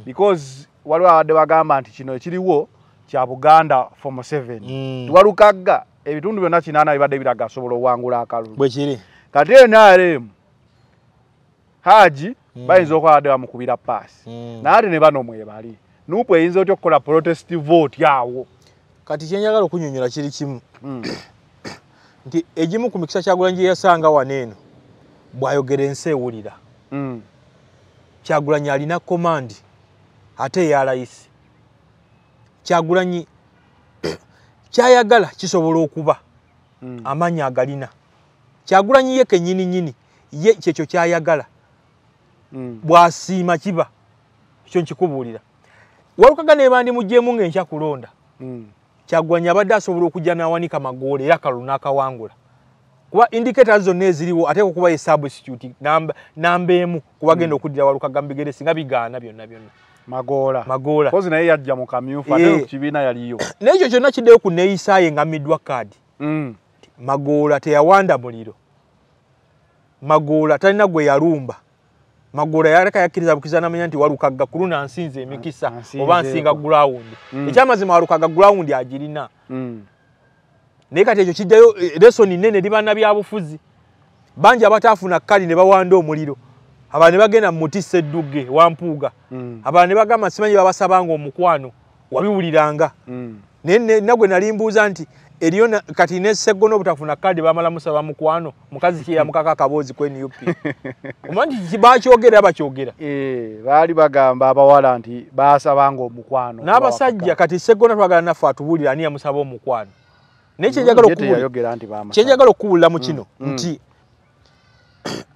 because waliwo abadde bagamba nti kino ekiriwo kya Buganda for Museveni tuwalukagga ebitundu byonna 8 bibadde biraga asobola owangula akalulu bwe kiri kati NRM Haji bayinza okwabadde bamukubira paasi naate ne bano mwebali Nuupu eyinza otya okukola protest vote yawo. Kati kyenjagala okunyonyola kiri kimu nti egimu ku mikisa Kyagulanyi gye yasanga waneeno bw'ayogera ensi ewulira. Kyagulanyi alina komandi ate ya layisi. Kyagulanyi kyayagala kisobola okuba amanya agalina. Kyagulanyi ye kennyini ye kyekyo kyayagala bw'asiima kiba kyo nkikubuulira. Walukaga ne bandi mujjemu ng'enkya kulonda. Kyagulanyi abadde asobola okujja n'awanika Magoola era akalulu n'akawangula. Kuba indicators zonna eziriwo ate okuba ye substitute namba emu kubagenda okuddira Walukaga mbigere singa bigaana byonna. Magoola. Kozi naye yajja mu kamyufu ate ku kibiina yaliyo. N'ekyo kyonna kiddeyo ku neeyisaaye nga middwa kaadi. Magoola teyawanda muliro. Magoola talina gwe yalumba. Magoola yaleka yakkiriza bukiza n'amanya nti Walukaga kuluna nsinze emikisa oba nsinga ground. Ekyamazima Walukaga ground agirina. Naye kati ekyo kijjayo lesoni nnene eri bannabyabufuzi. Bangi abataafuna kkali ne bawanda omuliro. Abalala ne bagenda mu muti Ssedduge Wampuuga. Abalala ne bagamba simanyi babasabanga omukwano wabiwuliranga. Naye nagwe nali mbuuza nti eriyo kati ne Seggona obutafuna kkadi bamala musaba mukwano mukazi kye yamukaka akaboozi ku NUP. Omanyi bakyogera bakyogera. Baali bagamba abawala nti baasabanga omukwano. N'abasajja kati Seggona twagala naffe atubuulira ani yamusaba omukwano. Naye kyenjagala okuwulira mu kino nti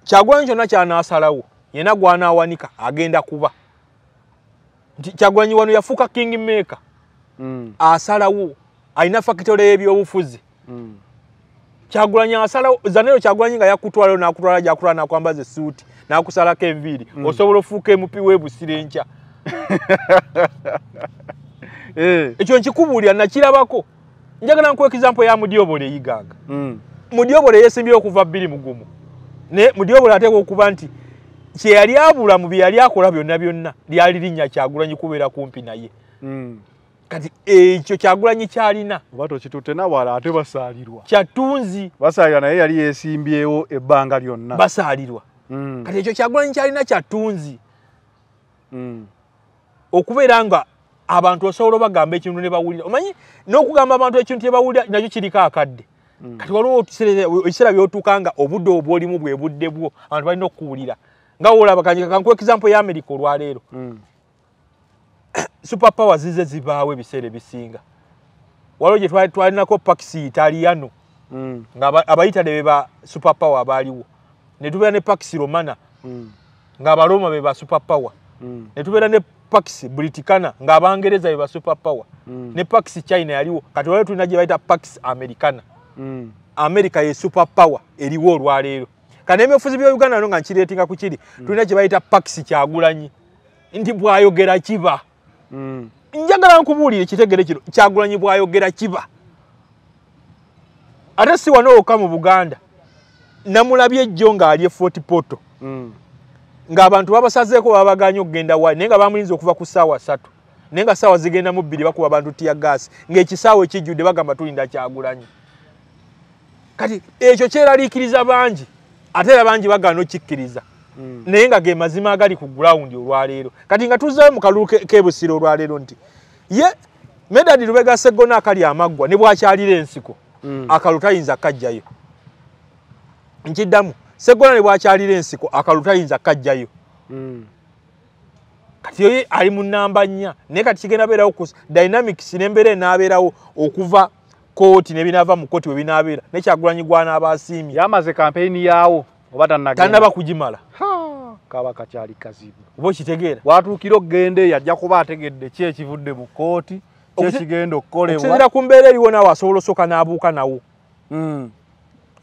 Kyagulanyi kyonna kyanaasalawo yenna gwanaawanika agenda kuba. Nti Kyagulanyi wano yafuuka king maker. Asalawo alina fakitole y'ebyobufuzi. Kyagulanyi asalawo zanero Kyagulanyi nga yakutwalayo n'akutwala gy'akutwala n'akwambaza essuuti n'akusalako enviiri osobola ofuuka MP w'ebusire enkya. Ekyo nkikubuulira nakirabako. Njagala nkuwa example ya Mudyobole eyiganga. Mudyobole yeesimbye okuva 2021. Ne Mudyobole ateekwa okuba nti kye yali abula mu bye yali akola byonna lyali linnya Kyagulanyi kubeera kumpi naye. Kati ekyo Kyagulanyi kyalina. Bato kitutte n'awala ate basaalirwa. Kyatunzi. Basaalirwa naye yali yeesimbyewo ebbanga lyonna. Basaalirwa. Kati ekyo Kyagulanyi kyalina kyatunzi. Okubeera nga abantu osobola bagamba ekintu ne bawulira. Omanyi n'okugamba abantu ekintu kye bawulira nakyo kiriko akadde. Kati waliwo ekiseera by'otuukanga obudde obwolimu bwe budde bwo abantu balina okuwulira. Nga wolaba kankuwa example ya America olwaleero. Super powers zize zibaawe ebiseera ebisinga. Waliwo gye twalinako Pax Italiano. Nga Abayitale be ba super power abaaliwo. Ne tubeera ne Pax Romana. Nga Abaroma be ba super power. Ne tubeera ne Pax Briticana ng'Abangereza beba super power ne Pax China yaliwo kati wale tulina gye bayita Pax Americana America ye super power eriwo olwaleero kana emefuzi bya Uganda no nga nkireetinga ku kiri tulina gye bayita Pax Kyagulanyi ndi bwayogera kiba njagala nkubuulire kitegere kino Kyagulanyi bwayogera kiba ate si wano okka mu Buganda namulabye ejjo ng'ali Fort Portal ng'abantu babasazeeko babaganya okugenda wali naye nga bamulinze okuva ku ssaawa 3 naye nga ssaawa zigenda mu 2 bakuba abantu tiya gaasi ng'ekisaawe ekijjudde bagamba tulinda Kyagulanyi kati ekyo kyeraliikiriza bangi ate era bangi bagaana okikkiriza naye nga ge mazima agali ku ground olwaleero kati nga tuzzayo mu kalulu k'ebusiro olwaleero nti ye Medadi Lubega Sseggona akali amaggwa ne bwakyalira ensiko akalu tayinza kajjayo nkiddamu Sseggona ne bwakyalira ensiko akalu tayinza kajjayo kati yo ali mu nnamba 4 naye kati kigenda beerawo ku dynamics n'embeera enaabeerawo okuva kooti ne binaava mu kooti we binaabeera ne Kyagulanyi gw'anaaba asiimye yamaze kampeyini yaawo oba tannaba kugimala kaba kakyali kazibu oba okitegeera watuukira okugende yajja kuba ategedde ki ekivudde mu kooti kyekigenda okukolebwa okusinziira ku mbeera eriwo naawe asobola osooka n'abuuka nawo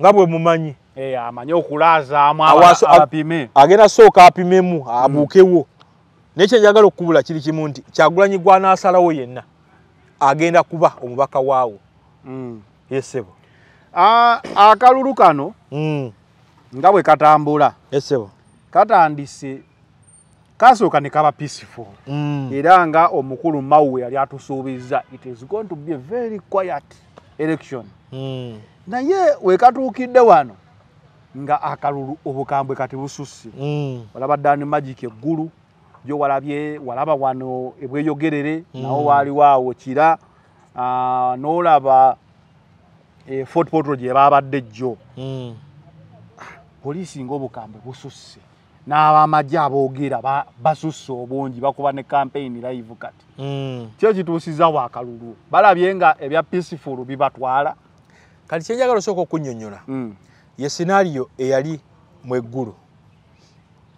nga bwe mumanyi amanyi okulaazaamu abapime agenda sooka apimemu abuukewo naye kyenjagala okukubula kiri kimu nti Kyagulanyi gw'anaasalawo yenna agenda kuba omubaka waawo yesebo akalulu kano nga bwe katambula yesebo katandise kasooka ne kaba peaceful era nga omukulu Mawwe yali atusuubiza it is going to be a very quiet election naye wekatuukidde wano nga akalulu obukambwe kati bususse walaba Dani Magic eggulu jo walaba wano ebweyogerere nawo waaliwo awo kira n'olaba Fort Portal gye babadde jjo poliisi ng'obukambwe bususse n'abamagye aboogera basusse obungi bakuba ne campaign live kati kyo kituusiza wa akalulu balabye nga ebya peaceful bibatwala kati kyenjagala osooka okunnyonnyola ye scenario eyali mu eggulu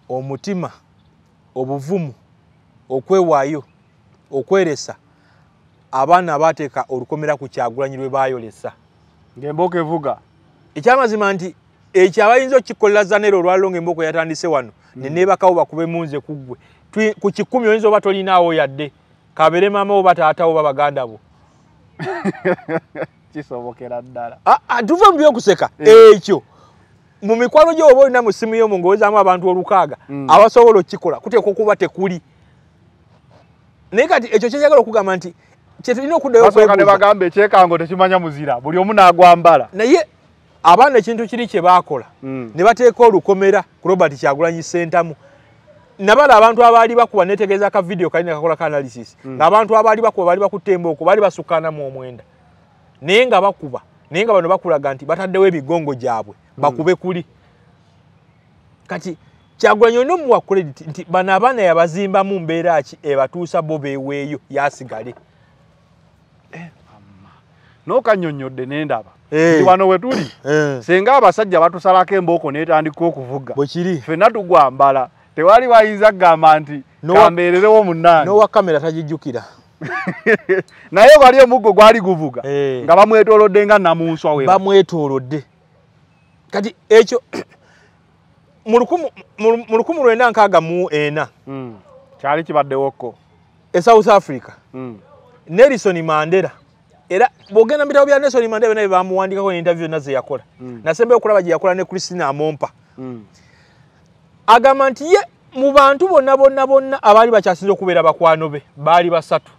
omutima obuvumu okwewaayo okweresa abaana abateeka olukomera ku Kyagulanyi lwe baayolesa ng'embooko evuga ekyamazima nti ekyo abayinza okukikolera Zanero olwaliro ng'embooko yatandise wano ne neebakawo bakube munze ku ggwe ku 10 oyinza oba tolinaawo yadde kabeere maama wo bataatawo babaganda bo kisobokera ddala tuve mu byokuseka ekyo mu mikwano gyo oba olina mu ssimu y'omu ng'owezaamu abantu 600 abasobola okukikola kuteekwa okuba tekuli naye kati ekyo kyenjagala okugamba nti kyetulina okuddayo ne bagamba ekyekango tekimanya muzira buli omu n'agwambala naye abaana ekintu kiri kye baakola ne bateeka olukomera ku Robert Kyagulanyi Ssentamu nabala abantu abaali bakuba netegeeza ka video kalina kakola ka analysis ng'abantu abaali bakuba baali bakutte embooko baali basukkaana mu omwenda naye nga bakuba naye nga bano bakulaga nti bataddewo ebigongo gyabwe bakube kuli kati Kyagulanyi olina omuwa credit nti bano abaana yabazimbamu mbeera ki ebatuusa bo beeweeyo yasigale n'okannyonnyodde n'endaba nti wano we tuli senga abasajja batusalako embooko n'etandika okuvuga bwe kiri ffenna tugwambala tewali bayinza kugamba nti kambeererewo munnange n'owa kamera tagijjukira naye wali omuggo gwali guvuga nga bamwetoolodde nga namunswa we bamwetoolodde kati ekyo mu 1964 kyali kibaddewokko e South Africa Nelson Mandela era bwogenda mu bitabo bya Nelson Mandela naye bamuwandikako interview naze yakola nasembe okulaba gye yakola ne Christina Amompa agamba nti ye mu bantu bonna abaali bakyasinze okubeera bakwano be baali basatu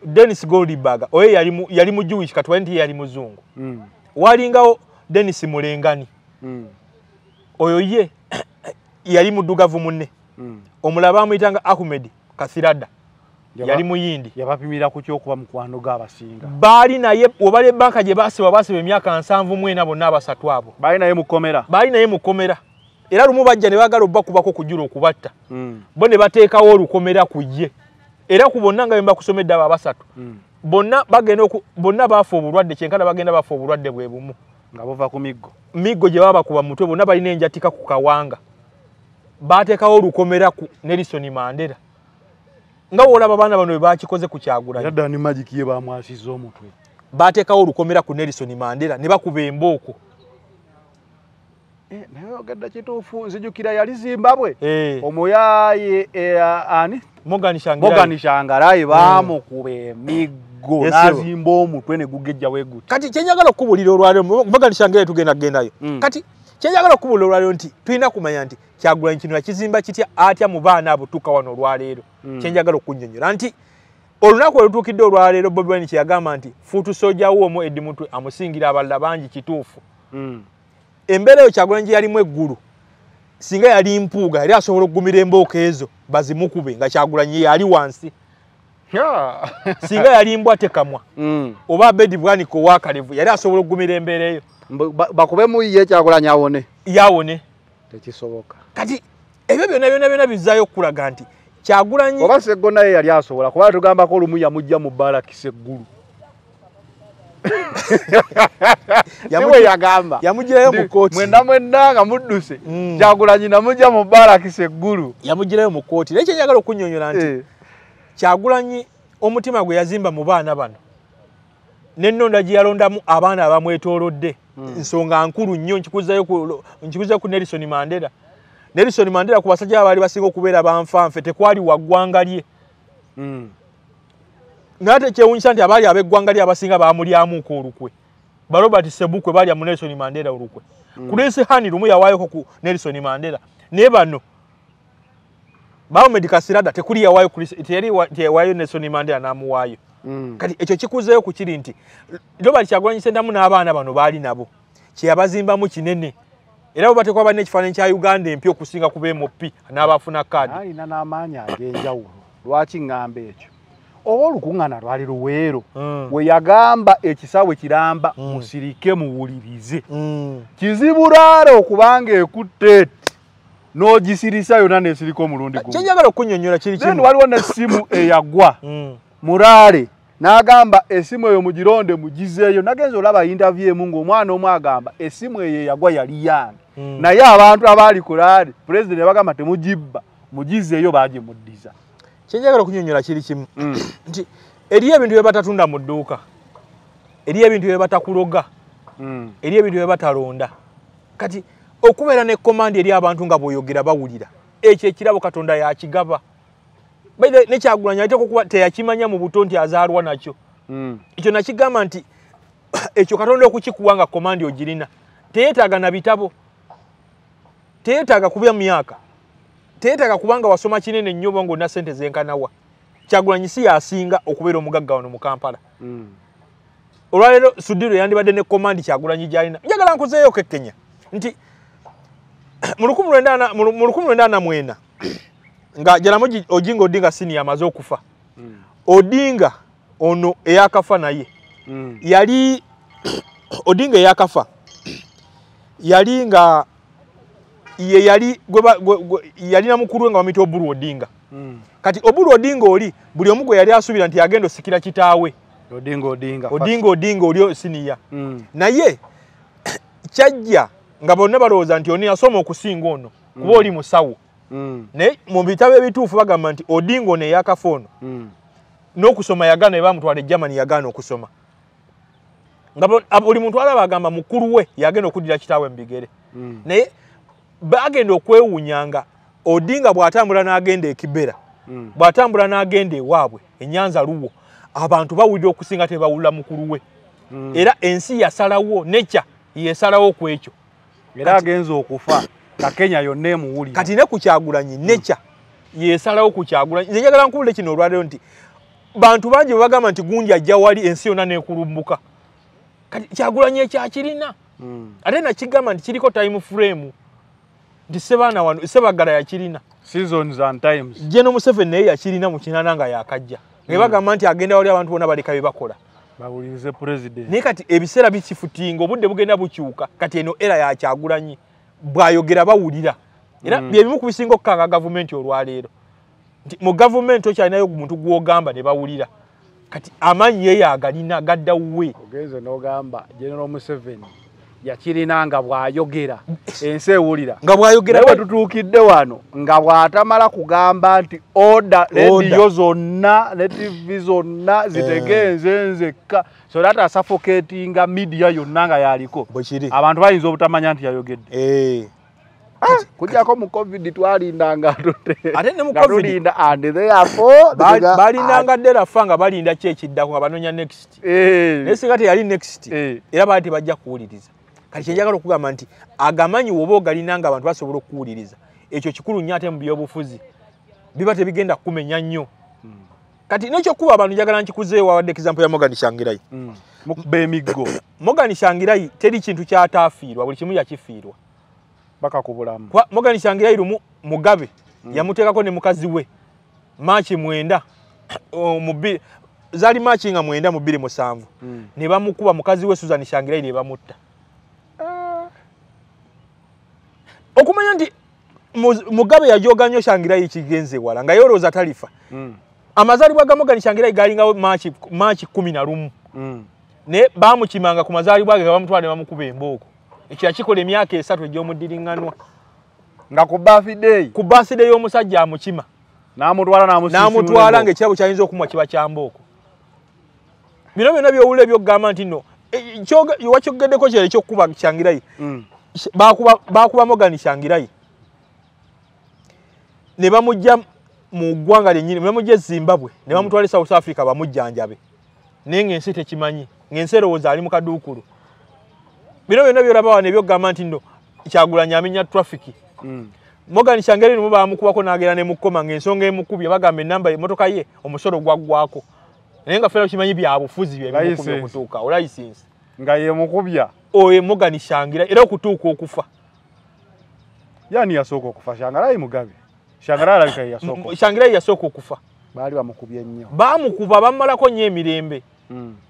Dennis Goldberg oyo yali mu Jewish katwa nti yali muzungu walingawo Dennis Mulengani oyo ye yali muddugavu munne omulaba amuyitanga Ahmed Kathirada yali muyindi yabapimira ku kyokuba mukwano g'abasinga baali naye obale banka gye basiba emyaka 74 bonna abasatu abo baali naye mukomera era lumu bajja ne baagala obbakubako kujula okubatta bo ne bateekawo olukomera ku ye era ku bonna nga bemba kusomedde abo abasatu bonna baafa obulwadde kyenkana bagenda bafa obulwadde bwe bumu nga bova ku miggo gye baba bakuba mutwe bonna balina enjatika ku kawanga baateekawo olukomera ku Nelson Mandela nga olaba abaana bano bakikoze ku Kyagulanyi yadda ni magic ye bamwasiza omutwe bateekawo olukomera ku Nelson Mandela ne bakuba embooko naye ogadda kituufu nzijukira yali Zimbabwe omuyaye ani Morgan Shangarai bamukuba emiggo n'azimba omutwe ne gugejja weguti kati kyenjagala okubulira olwaliro Morgan Shangarai tugenda gendayo kati kyenjagala okubulira olwaliro nti tulina kumanya nti Kyagulanyi kino yakizimba kitya atya mu baana abo tuuka wano olwaleero kyenjagala okunnyonnyola nti olunaku olutuukidde olwaleero Bobi Wine kyeyagamba nti fuutu sojja woomu Eddi Mutwe amusingira abalala bangi kituufu embeera eyo Kyagulanyi gye yalimu eggulu singa yali mpuuga yali asobola okugumira embooko ezo bazimukube nga Kyagulanyi yali wansi singa yali mbwa tekamwa oba Bedi Bwanika owakalevu yali asobola okugumira embeera eyo bakubemu ye Kyagulanyi yawone tekisoboka kati ebyo byonna bizaayo okulaga nti Kyagulanyi oba Sseggona ye yali asobola kuba tugambako olumu yamujja mu baalakisa eggulu yagamba yamugirayo mu kooti mwenda nga mudduse Kyagulanyi namujja mu baalakisa eggulu yamugirayo mu kooti naye kyenjagala okunnyonnyola nti Kyagulanyi omutima gwe yazimba mu baana bano n'ennonda gye yalondamu abaana abamwetoolodde nsonga nkulu nnyo nkikuzayo ku Nelson Mandela Nelson Mandela ku basajja abaali basinga okubeera banfanfe tekwali wa ggwanga lye nate kyewunyisa nti abaali ab'eggwanga lye abasinga baamulyamuuko olukwe ba Robert Sebukwe balya mu Nelson Mandela olukwe Kulesi Hani lumu yawaayoko ku Nelson Mandela ne bano Mohamed Kasirada tekuli yawaayo yawaayo Nelson Mandela n'amuwaayo kati ekyo kikuzeeyo ku kiri nti Robert Kyagulanyi Ssentamu n'abaana bano baali nabo kyeyabazimbamu kinene era bwe bateekwa balina ekifaananyi kya Uganda empya okusinga ku BMP n'abafuna kaadi alina n'amaanyi ag'enjawulo lwaki ŋŋamba ekyo oba olukuŋŋaana lwali luweero we yagamba ekisaawe kiramba musirike muwulirize kizibu lwala okubanga ekutte n'ogisirisa yonna n'esirika omulundi gumu kyenjagala okunnyonnyola kiri kimu waliwo n'essimu eyagwa mulaale n'agamba essimu eyo mugironde mugizeeyo nagenza olaba interview emu ng'omwana omu agamba essimu eyo eyagwa yali yange naye abantu abaali ku laadi pulezidenti yabagamba temugibba mugizeeyo baagimuddiza kyenjagala okunnyonnyola kiri kimu nti eriyo ebintu bye batatunda mu dduuka eriyo ebintu bye batakuloga eriyo ebintu bye batalonda kati okubeera ne komandi eri abantu nga bw'oyogera bawulira ekyo ekirabo Katonda yakigaba ne Kyagulanyi ateekwa okuba teyakimanya mu buto nti azaalwa nakyo ekyo nakigamba nti ekyo Katonda okukikuwa nga komandi ogirina teyeetaaga na bitabo teyeetaaga kubya myaka teyeetaaga kubanga wasoma kinene nnyo ng'olina ssente zenkanawa Kyagulanyi si yasinga okubeera omugagga wano mu Kampala olwaleero Sudiro yandibadde ne komandi Kyagulanyi gy'alina njagala nkuzeeyo kekkenya nti mu 1994 nga Jaramogi Oginga Odinga senior amaze okufa Odinga ono eyakafa naye yali Odinga eyakafa yali nga yali na mukuru nga bamuyita Oburu Odinga kati Oburu Odinga oli buli omu gwe yali asubira nti agenda osikira kitaawe Odinga oli senior naye kyajja nga bonna balowooza nti oni yasoma okusinga ono kuba oli musawo naye mu bitabo ebituufu bagamba nti Odinga ono eyakafa ono n'okusoma yagaana bamutwala e Germany yagaana okusoma nga buli muntu alaba agamba mukulu we yagenda okuddira kitaawe mu bigere naye bagenda okwewuunyanga Odinga bw'atambula n'agenda e Kibera bw'atambula n'agenda ewaabwe e Nyanza Luwo abantu bawulira okusinga tebawulira mukulu we era ensi yasalawo necha yesalawo ku ekyo era agenza okufa na Kenya yonna emuwulira kati ne ku Kyagulanyi necha yesalawo ku Kyagulanyi nze njagala nkubule kino olwaleero nti bantu bangi bwe bagamba nti gundi ajja wali ensi yonna n'ekulumbuka kati Kyagulanyi ekyakirina ate nakigamba nti kiriko time frame nti sebaana wano sebagala yakirina seasons and times General Museveni naye yakirina mu kinana nga yakajja nga bagamba nti agenda wali abantu bonna baleka bye bakola bawulirize president naye kati ebiseera bikifutinga obudde bugenda bukyuka kati eno era ya Kyagulanyi bw'ayogera bawulira era bye bimu ku bisinga okukanga gavumenti olwaleero nti mu gavumenti okyalinayo omuntu gw'ogamba ne bawulira kati amanyi ye agalina gadda wuwe ogenze n'ogamba General Museveni yakirina nga bw'ayogera ensi ewulira nga bw'ayogera naye tutuukidde wano nga bw'atamala kugamba nti oda rediyo zonna ne TV zonna zitegeeze nzekka so that asuffocatinga media yonna nga yaliko abantu bayinza obutamanya nti yayogedde kujjako mu covid twalindanga ate ne mu covid and therefore balindanga derafa nga balinda kyekiddako nga banonya next naye singa teyali next era baati bajja kuwuliriza kati kyenjagala okugamba nti agamanyi woba ogalinanga abantu basobola okuwuliriza ekyo kikulu nnyo ate mu byobufuzi biba tebigenda kumenya nnyo kati nekyokuba abantu njagala nkikuzeewo wadde example ya Morgan Shangirai mukuba emiggo Morgan Shangirai teri kintu kyataafiirwa buli kimu yakifiirwa baka kubulamu Morgan Shangirai lumu Mugabe yamuteekako ne mukazi we Maachi 9 mu zali Maachi nga 9 mu 2007 ne bamukuba mukazi we Susan Shangirai ne bamutta okumanya nti Mugabe yajoga nnyo Shangirai kigenze wala nga yoroza talifa amazalibwa ga Morgan Shangirai galinga Maachi 11 ne bamukimanga ku mazalibwa ge bamutwala ne bamukuba embooko ekya kikola emyaka 3 egy'omuddiringanwa nga ku birthday y'omusajja amukima n'amutwala ng'ekirabo kyayinza okumwa kiba kyambooko bino byonna byowula ebyokugamba nti nno wakyogeddeko kyere ekyokukuba Shangirai bakuba Morgan Shangirai ne bamujja mu ggwanga lyennyini ne bamujja Zimbabwe ne bamutwala South Africa bamujjanjabe naye ng'ensi tekimanyi ng'ensi erowooza ali mu kaduukulu bino byonna byolaba wano ebyokugamba nti nno Kyagulanyi amenya traffic Morgan Shangirai nimu bamukubako n'agenda ne mukoma ng'ensonga emukubye bagamba ennamba emmotoka ye omusolo gwaggwako naye nga fera kimanyi bya bufuzi bye bimukubye okutuuka olayisinsi nga ye mukubya oyo Morgan Shangirai era okutuuka okufa yani yasooka okufa Shangirai Mugabe Shangirai alabika yasooka Shangirai yasooka okufa baali bamukubye nnyo bamukuba bamalako nnyo emirembe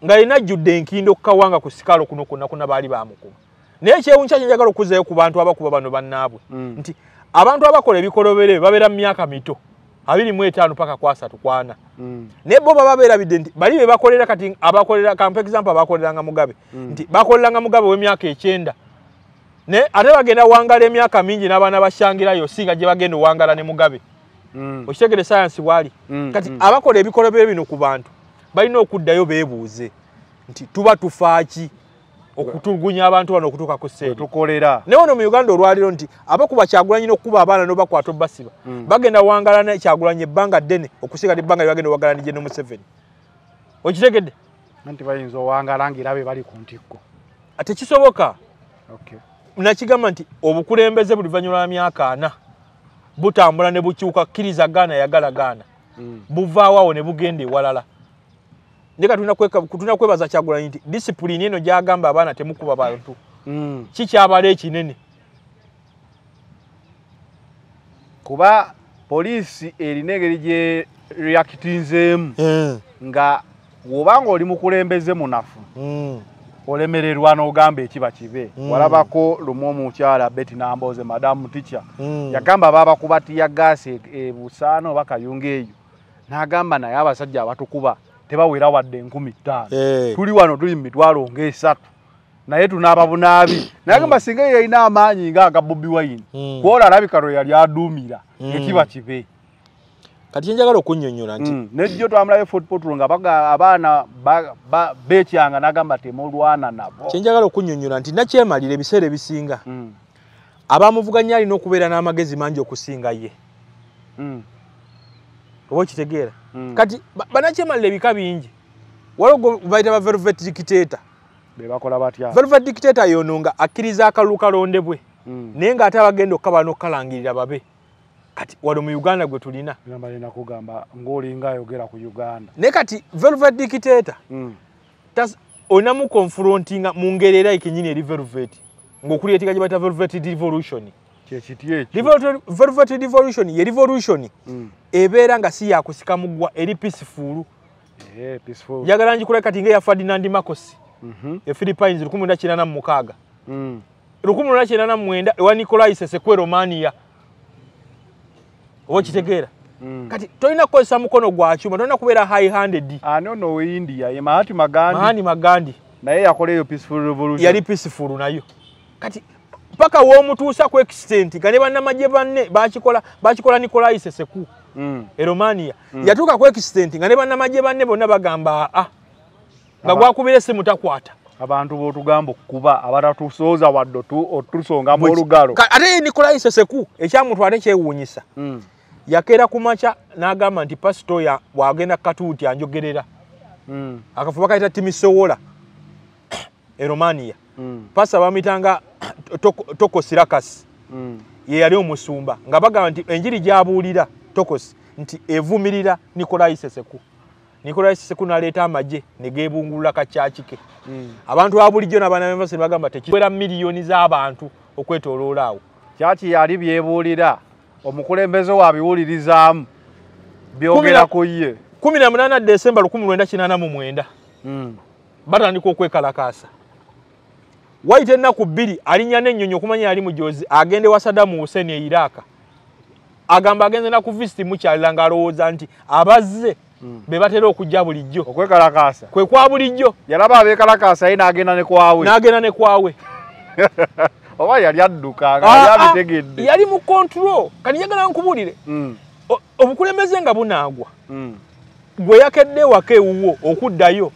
nga yina jjudde enkindo kukawanga ku sikalo kuno kuna baali bamukuba naye kyewunkya kyenjagala okuzeeyo ku bantu abakuba bano bannaabwe nti abantu abakola ebikolobere babeera mu myaka mito 25 paka kwa 3 naye bo baba beerabidde nti bali be bakolera kati abakolera kampa example abakoleranga Mugabe nti bakoleranga Mugabe w'emyaka 9 ne ate bagenda wangala emyaka mingi n'abaana bashangirayo singa gye bagenda wangala ne Mugabe okitegere science bwali kati abakola ebikolobere bino ku bantu balina okuddayo beebuuze nti tuba tufaaki okutulugunya abantu bano okutuuka ku sseeri tukolera ne wano mu Uganda olwaliro nti abakuba Kyagulanyi n'okuba abaana n'obakwata obbasiba bagenda wangala ne Kyagulanyi ebbanga ddene okusinga ebbanga lye bagenda wangala ne General Museveni okitegedde nti bayinza owangala ng'erabe bali ku ntikko ate kisoboka nakigamba nti obukulembeze buli luvannyuma lwa myaka 4 butambula ne bukyuka kkiriza Gaana yagala Gaana buvaawo awo ne bugenda ewalala Ndika tulina kwebaza Kyagulanyi nti discipline eno gyagamba abaana temukuba bantu kikyabala ekinene kuba poliisi erina engeri gye reactinzeemu nga wobanga oli mukulembeze munafu olemererwa n'ogamba ekiba kibe walabako lumu omukyala Betty Namboze madamu teacher yagamba babakubatiya gaasi ebusaano oba Kayunga eyo n'agamba naye abasajja abatukuba tebawera wadde 15,000 tuli wano tuli mitwalo ng'esatu naye tunababunaabi nagamba singa yalina amaanyi ng'aga Bobi Wine kwola alabika lwe yali aduumira ekiba kibe kati kyenjagala okunnyonnyola nti nejjo twamulayo Fort Portal nga abaana beekyanga n'agamba temulwana nabo kyenjagala okunnyonnyola nti nakyemalira ebiseera ebisinga abamuvuganya alina okubeera n'amagezi mangi okusinga ye oba okitegeera kati banakyemalira ebika bingi waliwo bayita ba velvet dictator bebakola batya velvet dictator yono nga akkiriza akalulu kalondebwe naye ng'ate abagenda okukaba n'okukalangirira babe kati wano mu Uganda gwe tulina balina kugamba ng'olinga ayogera ku Uganda naye kati velvet dictator onamu confrontinga mu ngeri era ikinyini eri velvet ng'okulyetika gye bayita velvet devolution velvet devolution ye revolution ebeera nga si yakusika mugwa eri peaceful njagala njikula kati nga ya Ferdinand Marcos e Philippines 1986 1989 ewa Nicolai Sese Romania okitegeera kati tolina kukozesa mukono gwa kyuma tolina kubeera high handed ani ono we India ye Mahatma Gandhi Gandhi naye yakola eyo peaceful revolution yali peaceful nayo kati paka womutuusa ku extent nga ne bannamagye banne bakikola Nikolai Seseku e Romania yatuuka ku extent nga ne bannamagye banne bonna bagamba nga gwakubira essimu takwata abantu b'otugamba okukuba abatatusoza wadde otusongamu olugalo ate Nikolai Seseku ekyamutwala kyewuunyisa yakeera ku makya n'agamba nti pasito bw'agenda katuuti anjogerera akafuba kayita Timisowola e Romania pasa bamitanga Tokosi Rakasi ye yali omusumba nga bagamba nti enjiri gyabuulira Tokosi nti evumirira Nikolai Seseku n'aleeta amagye ne geebungulula kakyakike abantu ba bulijjo n'abanamembasi bagamba tekiwera miliyoni z'abantu okwetooloola awo kyaki yali byebuulira omukulembeze wabiwulirizaamu byogerako ye 18 Desemba 1989 batandika okwekalakaasa wayita ennaku 2 alinnya n'ennyonyi okumanya yali mujozi agende wa Saddam Hussein e Iraq agamba agenze na ku visit mukyalira ng'alowooza nti abazze be batera okujja bulijjo okwekalakaasa kwe kwa bulijjo yalaba abeekalakaasa ye n'agenda ne kwawe oba yali adduka nga yali abitegedde yali mu control kati njagala nkubuulire obukulembeze nga bunaagwa gwe yakedde waka ewuwo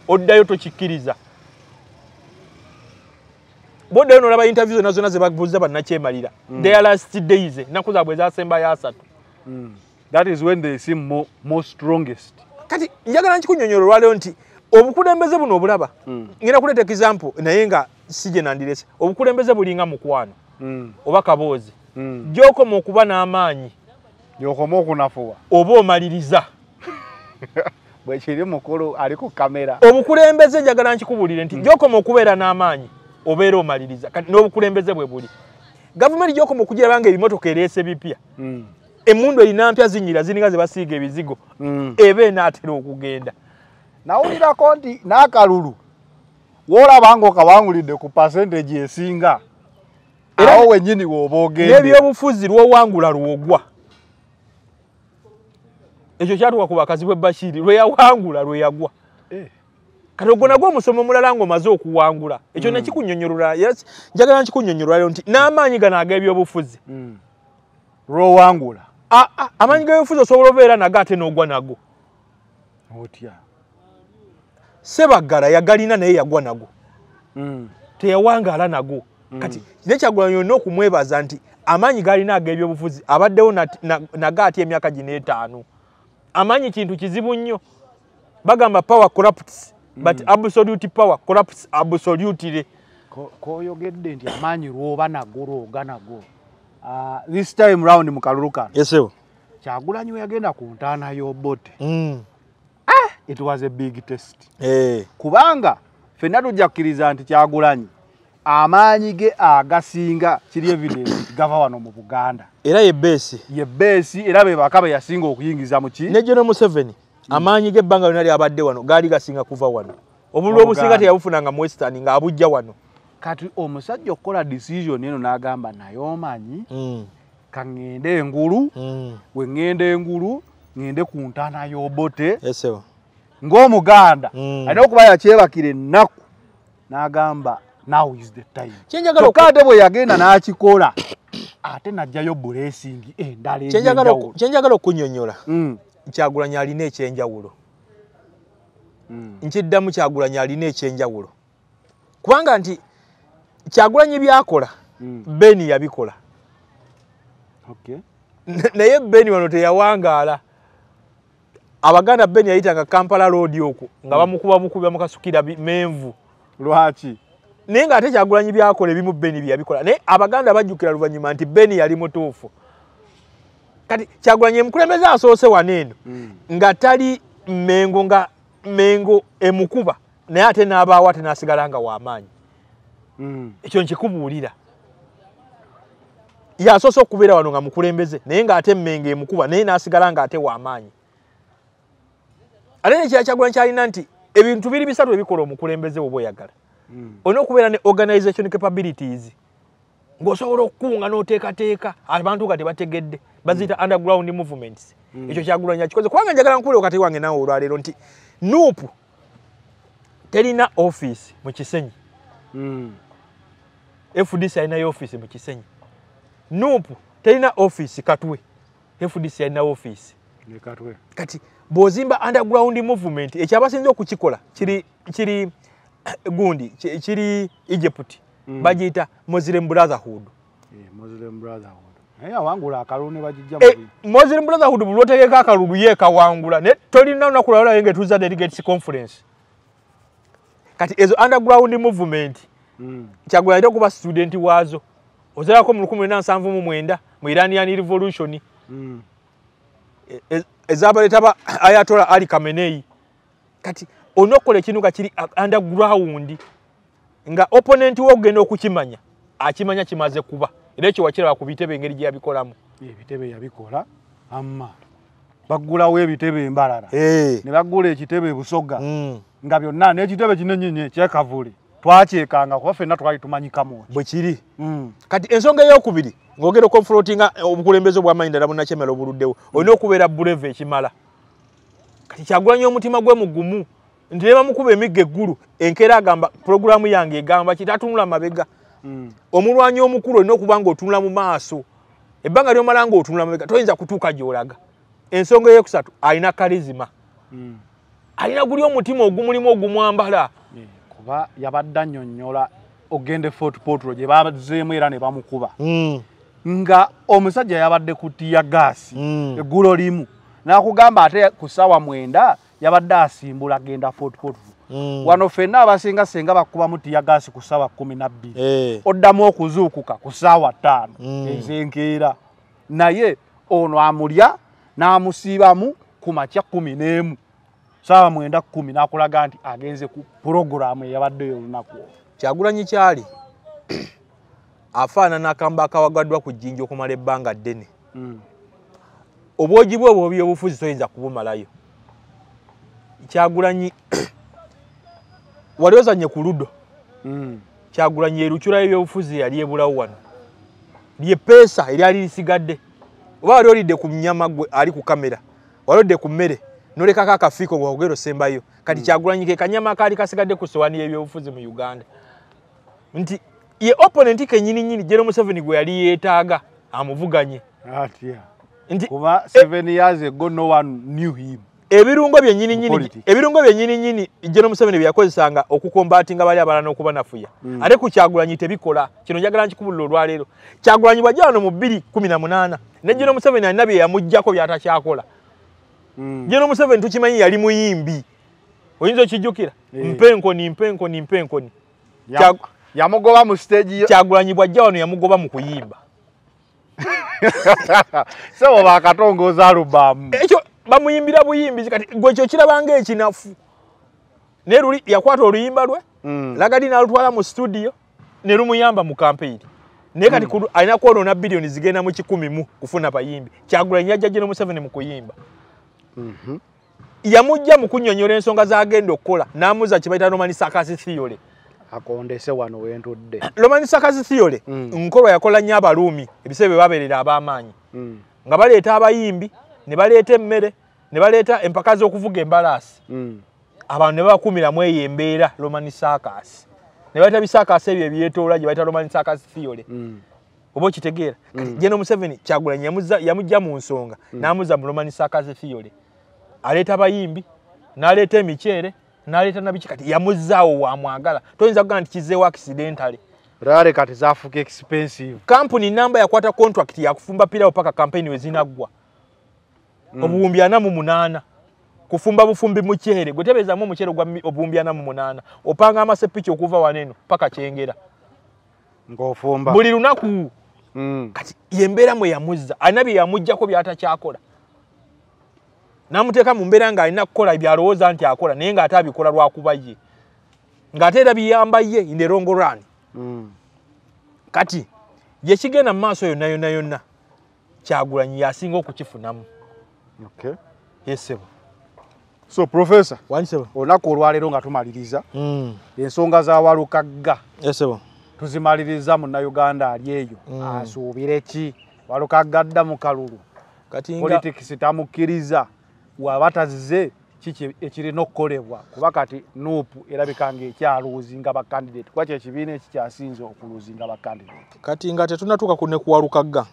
oddayo tokikkiriza boddayo n'olaba interview zonna ze babuuza bannakyemalira their last days ennaku zaabwe ezasembayo 3 that is when they seem more strongest kati njagala nkikunnyonnyola olwaleero nti obukulembeze buno obulaba ngenda kuleeta example naye nga sije nandirese obukulembeze bulinga mukwano oba kaboozi gy'okoma okuba n'amaanyi gy'okoma okunafuwa oba omaliriza bwe kiri mukulu ali ku kamera obukulembeze njagala nkikubuulire nti gy'okoma okubeera n'amaanyi obeera omaliriza kati n'obukulembeze bwe buli gavumenti gy'okoma okugiraba nga ebimotoka ereese bipya emmundu erina mpya zinyira ziringa ze basiiga ebizigo eba enaatera okugenda nawulirako nti n'akalulu woolaba ng'okawangulidde ku percentage esinga awo wennyini w'oba ogende n'ebyobufuzi lw'owangula lw'ogwa ekyo kyatuuka ku bakazi bwe Bashiri lwe yawangula lwe yagwa kati ogwo nagwo omusomo omulala ng'omaze okuwangula ekyo nekikunnyonnyolula njagala nkikunnyonnyola lero nti n'amaanyi gano ag'ebyobufuzi lw'owangula amaanyi g'ebyobufuzi osobola obeera nago ate n'ogwa nago otya Sebaggala yagalina naye yagwa nago teyawangaala nago kati nekyagula yonna okumwebaza nti amaanyi galina ag'ebyobufuzi abaddewo nago ati emyaka gino 5 amaanyi kintu kizibu nnyo bagamba power corrupts but absolute power corrupts absolutely koyogedde nti amaanyi lwoba nago lwoga nago this time round mu kalulu kano yesewo Kyagulanyi we yagenda ku ntaana y'Obote it was a big test kubanga ffenna tujja kukkiriza nti Kyagulanyi amaanyi ge agasinga kiri evidence gava wano mu Buganda era ye base era be baka be yasinga okuyingiza mu ki ne General Museveni amaanyi ge bbanga lyonna lyabadde wano gaali gasinga kuva wano obululu obusinga teyabufunanga mu Western nga abujja wano kati omusajja okukola decision eno n'agamba naye omanyi kangende engulu we ngende engulu ngende ku ntaana y'Obote ng'Omuganda alina okuba yakyebakira ennaku n'agamba now is the time kyokka ate bwe yagenda n'akikola ate najjayo blessing endala ekyenjagala kyenjagala okunnyonnyola Kyagulanyi alina ekyenjawulo nkiddamu Kyagulanyi alina ekyenjawulo kubanga nti Kyagulanyi byakola Beni yabikola naye Beni wano teyawangaala Abaganda Beni yayitanga Kampala Road okwo nga bamukuba mukasukira menvu lwaki naye ng'ate Kyagulanyi byakola ebimu Beni byabikola naye Abaganda bajjukira luvannyuma nti Beni yali mutuufu kati Kyagulanyi emukulembeze asoose wano eno nga tali Mengo emukuba naye ate n'abaawo ate n'asigala nga w'amaanyi ekyo nkikubuulira yasoose okubeera wano nga mukulembeze naye ng'ate Mengo emukuba naye n'asigala nga ate w'amaanyi ate nekya Kyagulanyi kyalina nti ebintu biri bisatu ebikola omukulembeze bwe oyagala olina okubeera ne organization capabilities ng'osobola okukunga n'oteekateeka abantu nga tebategedde baziyita underground movements ekyo Kyagulanyi akikoze kubanga njagala nkubuulira wakati wange naawe olwaleero nti Nuupu terina office mu Kisenyi FDC alina office mu Kisenyi. Nupu telina office Katwe. FDC alina office ne Katwe. Kati bozimba underground movement ekyabasinze okukikola kiri gundi kiri Egypt bagita Muslim Brotherhood. Muslim Brotherhood. Awangula akalune bajijja Muslim Brotherhood bulotegeka akalulu yeka wangula ne tolina nakulala yenge tuza delegates conference. Kati ezo underground movement kyagwalira kuba student wazo ozalako mu 1979 mu Iranian Revolution ezabaleta Ayatollah Ali Khamenei. Kati onokola ekinuka kiri underground nga opponent wo genda okukimanya akimanya kimaze kuba era ekyo wakira bakubitebe engeri gye yabikolamu ebitebe yabikola amma bagulawo ebitebe embalala ne bagula ekitebe Busoga nga byonna n'ekitebe kinenyenye kyekavule twakyekanga kuba ffenna twali tumanyikamu bwe kiri kati ensonga ey'okubiri ng'ogera confrontinga obukulembeze bw'amaanyi ddala bunnakemera obuluddewo olina okubeera brave ekimala kati Kyagulanyi omutima gwe mugumu nti ne bamukuba emigga eggulu enkeera agamba puroguramu yange egamba kitatunula mabega omulwanyi omukulu olina okuba ng'otunula mu maaso ebbanga ly'omala ng'otunula mabega toyinza kutuuka gy'olaga. Ensonga eyokusatu alina karizima alina guli omutima ogumulimu ogumwambala kuba yabadde annyonnyola ogende Fort Portal gye bazeemu era ne bamukuba nga omusajja yabadde ku tiya gaasi eggulo limu n'akugamba ate ku ssaawa 9 yabadde asimbula agenda Fort Portal wano ffenna abasinga senga bakuba mu tiya gaasi ku ssaawa 12 oddamu okuzuukuka ku ssaawa 5 ezenkeera naye ono amulya n'amusiibamu ku makya 11 ssaawa 9:10 n'akulaga nti agenze ku puroguramu eyabaddeyo olunaku. Kyagulanyi kyali afaanana akamba akawagaddwa ku jjinja okumala ebbanga ddene obwogi bwe obwo by'obufuzi toyinza kubumalayo. Kyagulanyi wali ozanye ku ludo Kyagulanyi erukyula y'ebyobufuzi yali ebulawo wano lye peesa eryali lisigadde oba wali olidde ku nnyama gwe ali ku kamera wali olidde ku mmere nolekako akafiiko ng'ogero sembayo kati Kyagulanyi ke kanyama akaali kasigadde ku sowaani y'ebyobufuzi mu Uganda nti ye opponent kennyini General Museveni gwe yali yeetaaga amuvuganye nti kuba 7 years ago no one knew him. Ebirungo byennyini General Museveni byakozesanga okukombatinga bali abalana okuba nafuya ate ku Kyagulanyi tebikola kino njagala nkikubulira olwaleero. Kyagulanyi bwajja wano mu 2018 ne General Museveni alina bye yamuggyako by'atakyakola. General Museveni tukimanyi yali muyimbi oyinza okijjukira mpenkoni yamugoba mu stage Kyagulanyi bwajja wano yamugoba mu kuyimba so bakatongooza alubamu ekyo bamuyimbira buyimbi kati gwe kyo kirabanga ekinafu ne luli yakwata oluyimba lwe lagadi n'alutwala mu studio ne lumuyamba mu campaign naye kati alina kwonona biliyoni zigenda mu 10 kufuna bayimbi. Kyagulanyi yajja General Museveni mu kuyimba yamujja mu kunnyonnyola ensonga z'agenda okukola n'amuza kye bayita Roman Circus Theory akondese wano wentudde. Roman Circus Theory nkolwa yakola nnyo Abaruumi ebiseera bye babeerera ab'amaanyi nga baleeta abayimbi ne baleeta emmere ne baleeta empaka z'okuvuga embalaasi abantu ne babakuumiramu eyo embeera Roman Circus ne bayita bisakasi ebyo ebyetoola gye bayita Roman Circus Theory oba okitegeera. General Museveni Kyagulanyi yamujja mu nsonga n'amuza mu Roman Circus Theory aleeta abayimbi n'aleeta emiceere n'aleeta nabiki kati yamuzzaawo wamwagala toyinza kugamba nti kizeewo accidentally rare kati zaafuka expensive. Company namba yakwata contract yakufumba pirawo paka campaign wezinaggwa obuwumbi 48 kufumba bufumbi muceere gwe tebeezaamu omuceere gwa obuwumbi 48 opanga amasepiki okuva waneno paka Kyengera ng'ofumba buli lunaku kati yembeera mwe yamuzza alina bye yamuggyako by'atakyakola n'amuteeka mu mbeera ng'alina kukola byalowooza nti akola naye ng'ate abikola lwakuba ye ng'ate era biyamba ye in the long run. Kati ye kigenda mu maaso yonna Kyagulanyi yasinga okukifunamu. Yesebo. So Professor wanisebo olunaku olwaleero nga tumaliriza ensonga za Walukagga yesebo tuzimaliriza Munnayuganda ali eyo asuubire ki Walukagga adda mu kalulu kati politics tamukkiriza waba tazize kiki ekirina okukolebwa kuba kati nuupu erabika ng'ekyaluuzinga bakandidate kuba kyekibiina ekikyasinze okuluuzinga bakandidate kati nga tetunatuuka ku ne kuwalukagga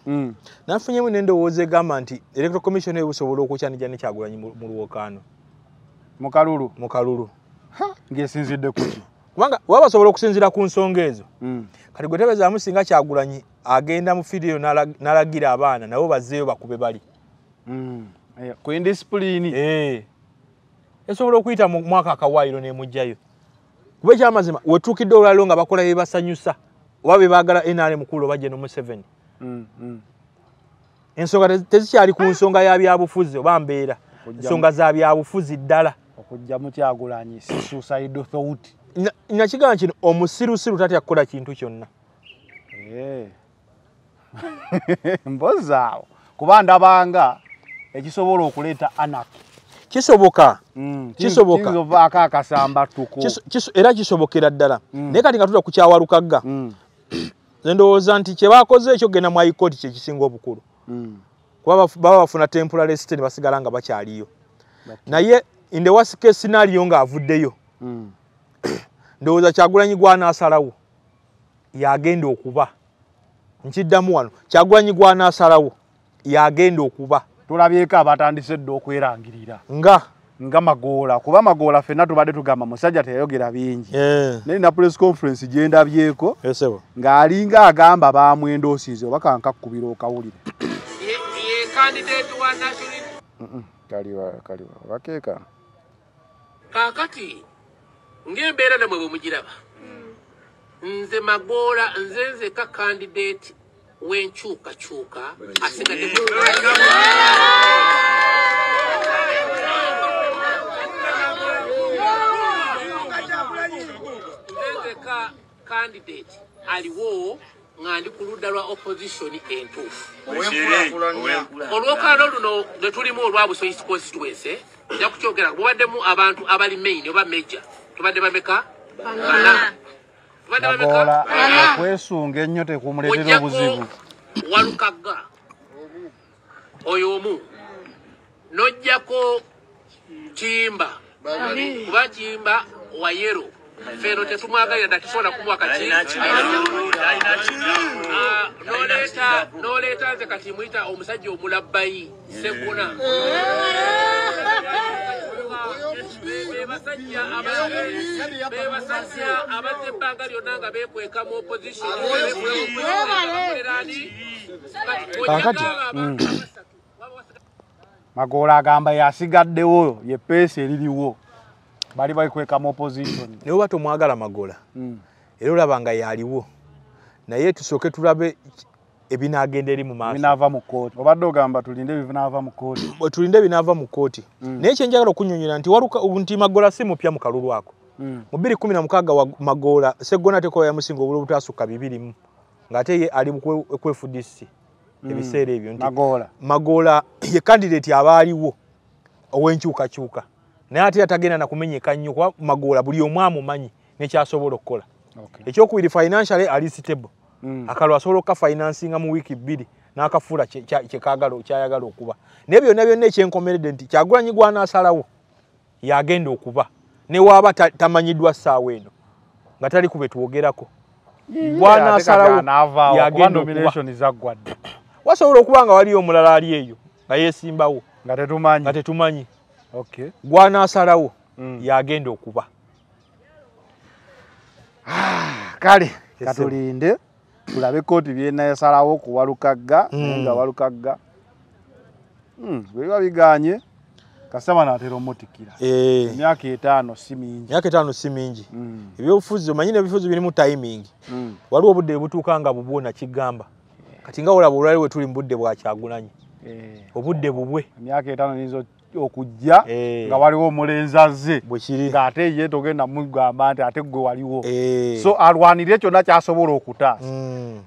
nafunyemu n'endowooza egamba nti electoral commission ebusobola okukyanija ne Kyagulanyi mu lwokaano mu kalulu ng'esinzidde kuki kubanga baba basobola okusinziira ku nsonga ezo kati gwe tebezaamu singa Kyagulanyi agenda mu fidiyo n'alagira abaana nabo bazzeeyo bakube bali ku indisipulini esobola okuyita mu mwaka akawaayiro n'emugjayo kuba ekyamazima wetuukidde olwaliro nga bakola bye basanyusa oba be baagala NRM mukulu oba General Museveni ensonga tezikyali ku nsonga ya byabufuzi oba mbeera ensonga za byabufuzi ddala okujja mu Kyagulanyi si suicide thought nakigamba kino omusirusiru tatya kukola kintu kyonna mbozaawo kuba ndabanga ekisobola okuleeta anarchy kisoboka kisoboka akasamba tuko era kisobokera ddala naye kati nga tuta ku kyawalukagga ndowooza nti kye baakoze ekyo genda mu high-court kye kisinga obukulu kuba baba bafuna temporary stay ne basigala nga bakyaliyo naye in the worst case scenario ng'avuddeyo ndowooza Kyagulanyi gw'anaasalawo yagenda okuba nkiddamu wano Kyagulanyi gw'anaasalawo yagenda okuba tulabyeko abatandise dde okwerangirira nga Magoola kuba Magoola ffenna tubadde tugamba musajja teyayogera bingi naye na press conference gyendabyeko ng'alinga agamba bamwendoosize oba kankakkubira okawulire kaliwa bakeeka kakati ng'embeera namwe bwe mugiraba nze Magoola nze ka candidate w'enkyukakyuka asigadde ka candidate aliwo nga ndi ku ludda lwa opposition entuufu olwokaano luno lwe tulimu olwa Busoga East constituency nja kukyogera mubaddemu abantu abali main oba major tubadde bameka Magoola kwesunga ennyo tekumuleetera obuzibu Walukagga oyo omu n'ojjako Kimba kuba Kimba wa yero feno tetumwagalira datisobola kumuwa kati noleeta nze kati muyita omusajja omulabbayi Segona bebasajja abazze ebbanga lyonna nga beekweka mu opposition kakati Magoola agamba yasigaddewo ye peesi eririwo bali bayikweka mu opposition naye oba tomwagala Magoola era olaba nga yaliwo naye tusooke tulabe ebinaagenda eri mu maaso binaava mu kkooti obadde ogamba tulinde ebinaava mu kkooti tulinde ebinaava mu kkooti naye kyenjagala okunnyonnyola nti Magoola si mupya mu kalulu ako mu 2016 wa Magoola Segona tekola yamusinga obula obutaasukka 2 ng'ate ye ali kwefudisi ebiseera ebyo nti Magoola ye candidate abaaliwo ow'enkyukakyuka naye ate yatagenda na kumenyeka nnyo kuba Magoola buli omu amumanyi nekyasobola okukola ekyokubiri financially ali stable akalwa asobola okafinansinga mu wiiki 2 n'akafuula kyayagala okuba naye byonna ekyenkomeredde nti Kyagulanyi gw'anaasalawo yagenda okuba ne waaba tamanyiddwa ssaawa eno nga tali ku be twogerako gw'anaasalawo yagenda okuba wasobola okuba nga waliyo omulala ali eyo nga yeesimbawo nga tetumanyi gw'anaasalawo yagenda okuba kale katulinde tulabe kkooti byenayasalawo ku Walukagga nga Walukagga biba biganye kasaba naatera omutikira emyaka 5 si mingi ebyobufuzi omanyine ebifuzi birimu timing waliwo obudde butuuka nga bubwo nakigamba kati nga olaba olwali we tuli mu budde bwa Kyagulanyi obudde bubwe emyaka 5 nizo okujja nga waliwo omulenzi azze ng'ate ye togenda mugamba nti ate gwe waliwo so alwanirire kyonna kyasobola okutaasa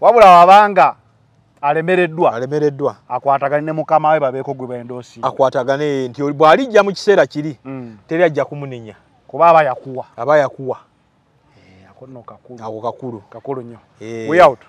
wabula wabanga alemereddwa akwatagane ne mukama we babeeko gwe baendoosi akwatagane nti bw'alijja mu kiseera kiri teri ajja kumunenya kuba aba yakuwa ako nno kakulu nnyo we out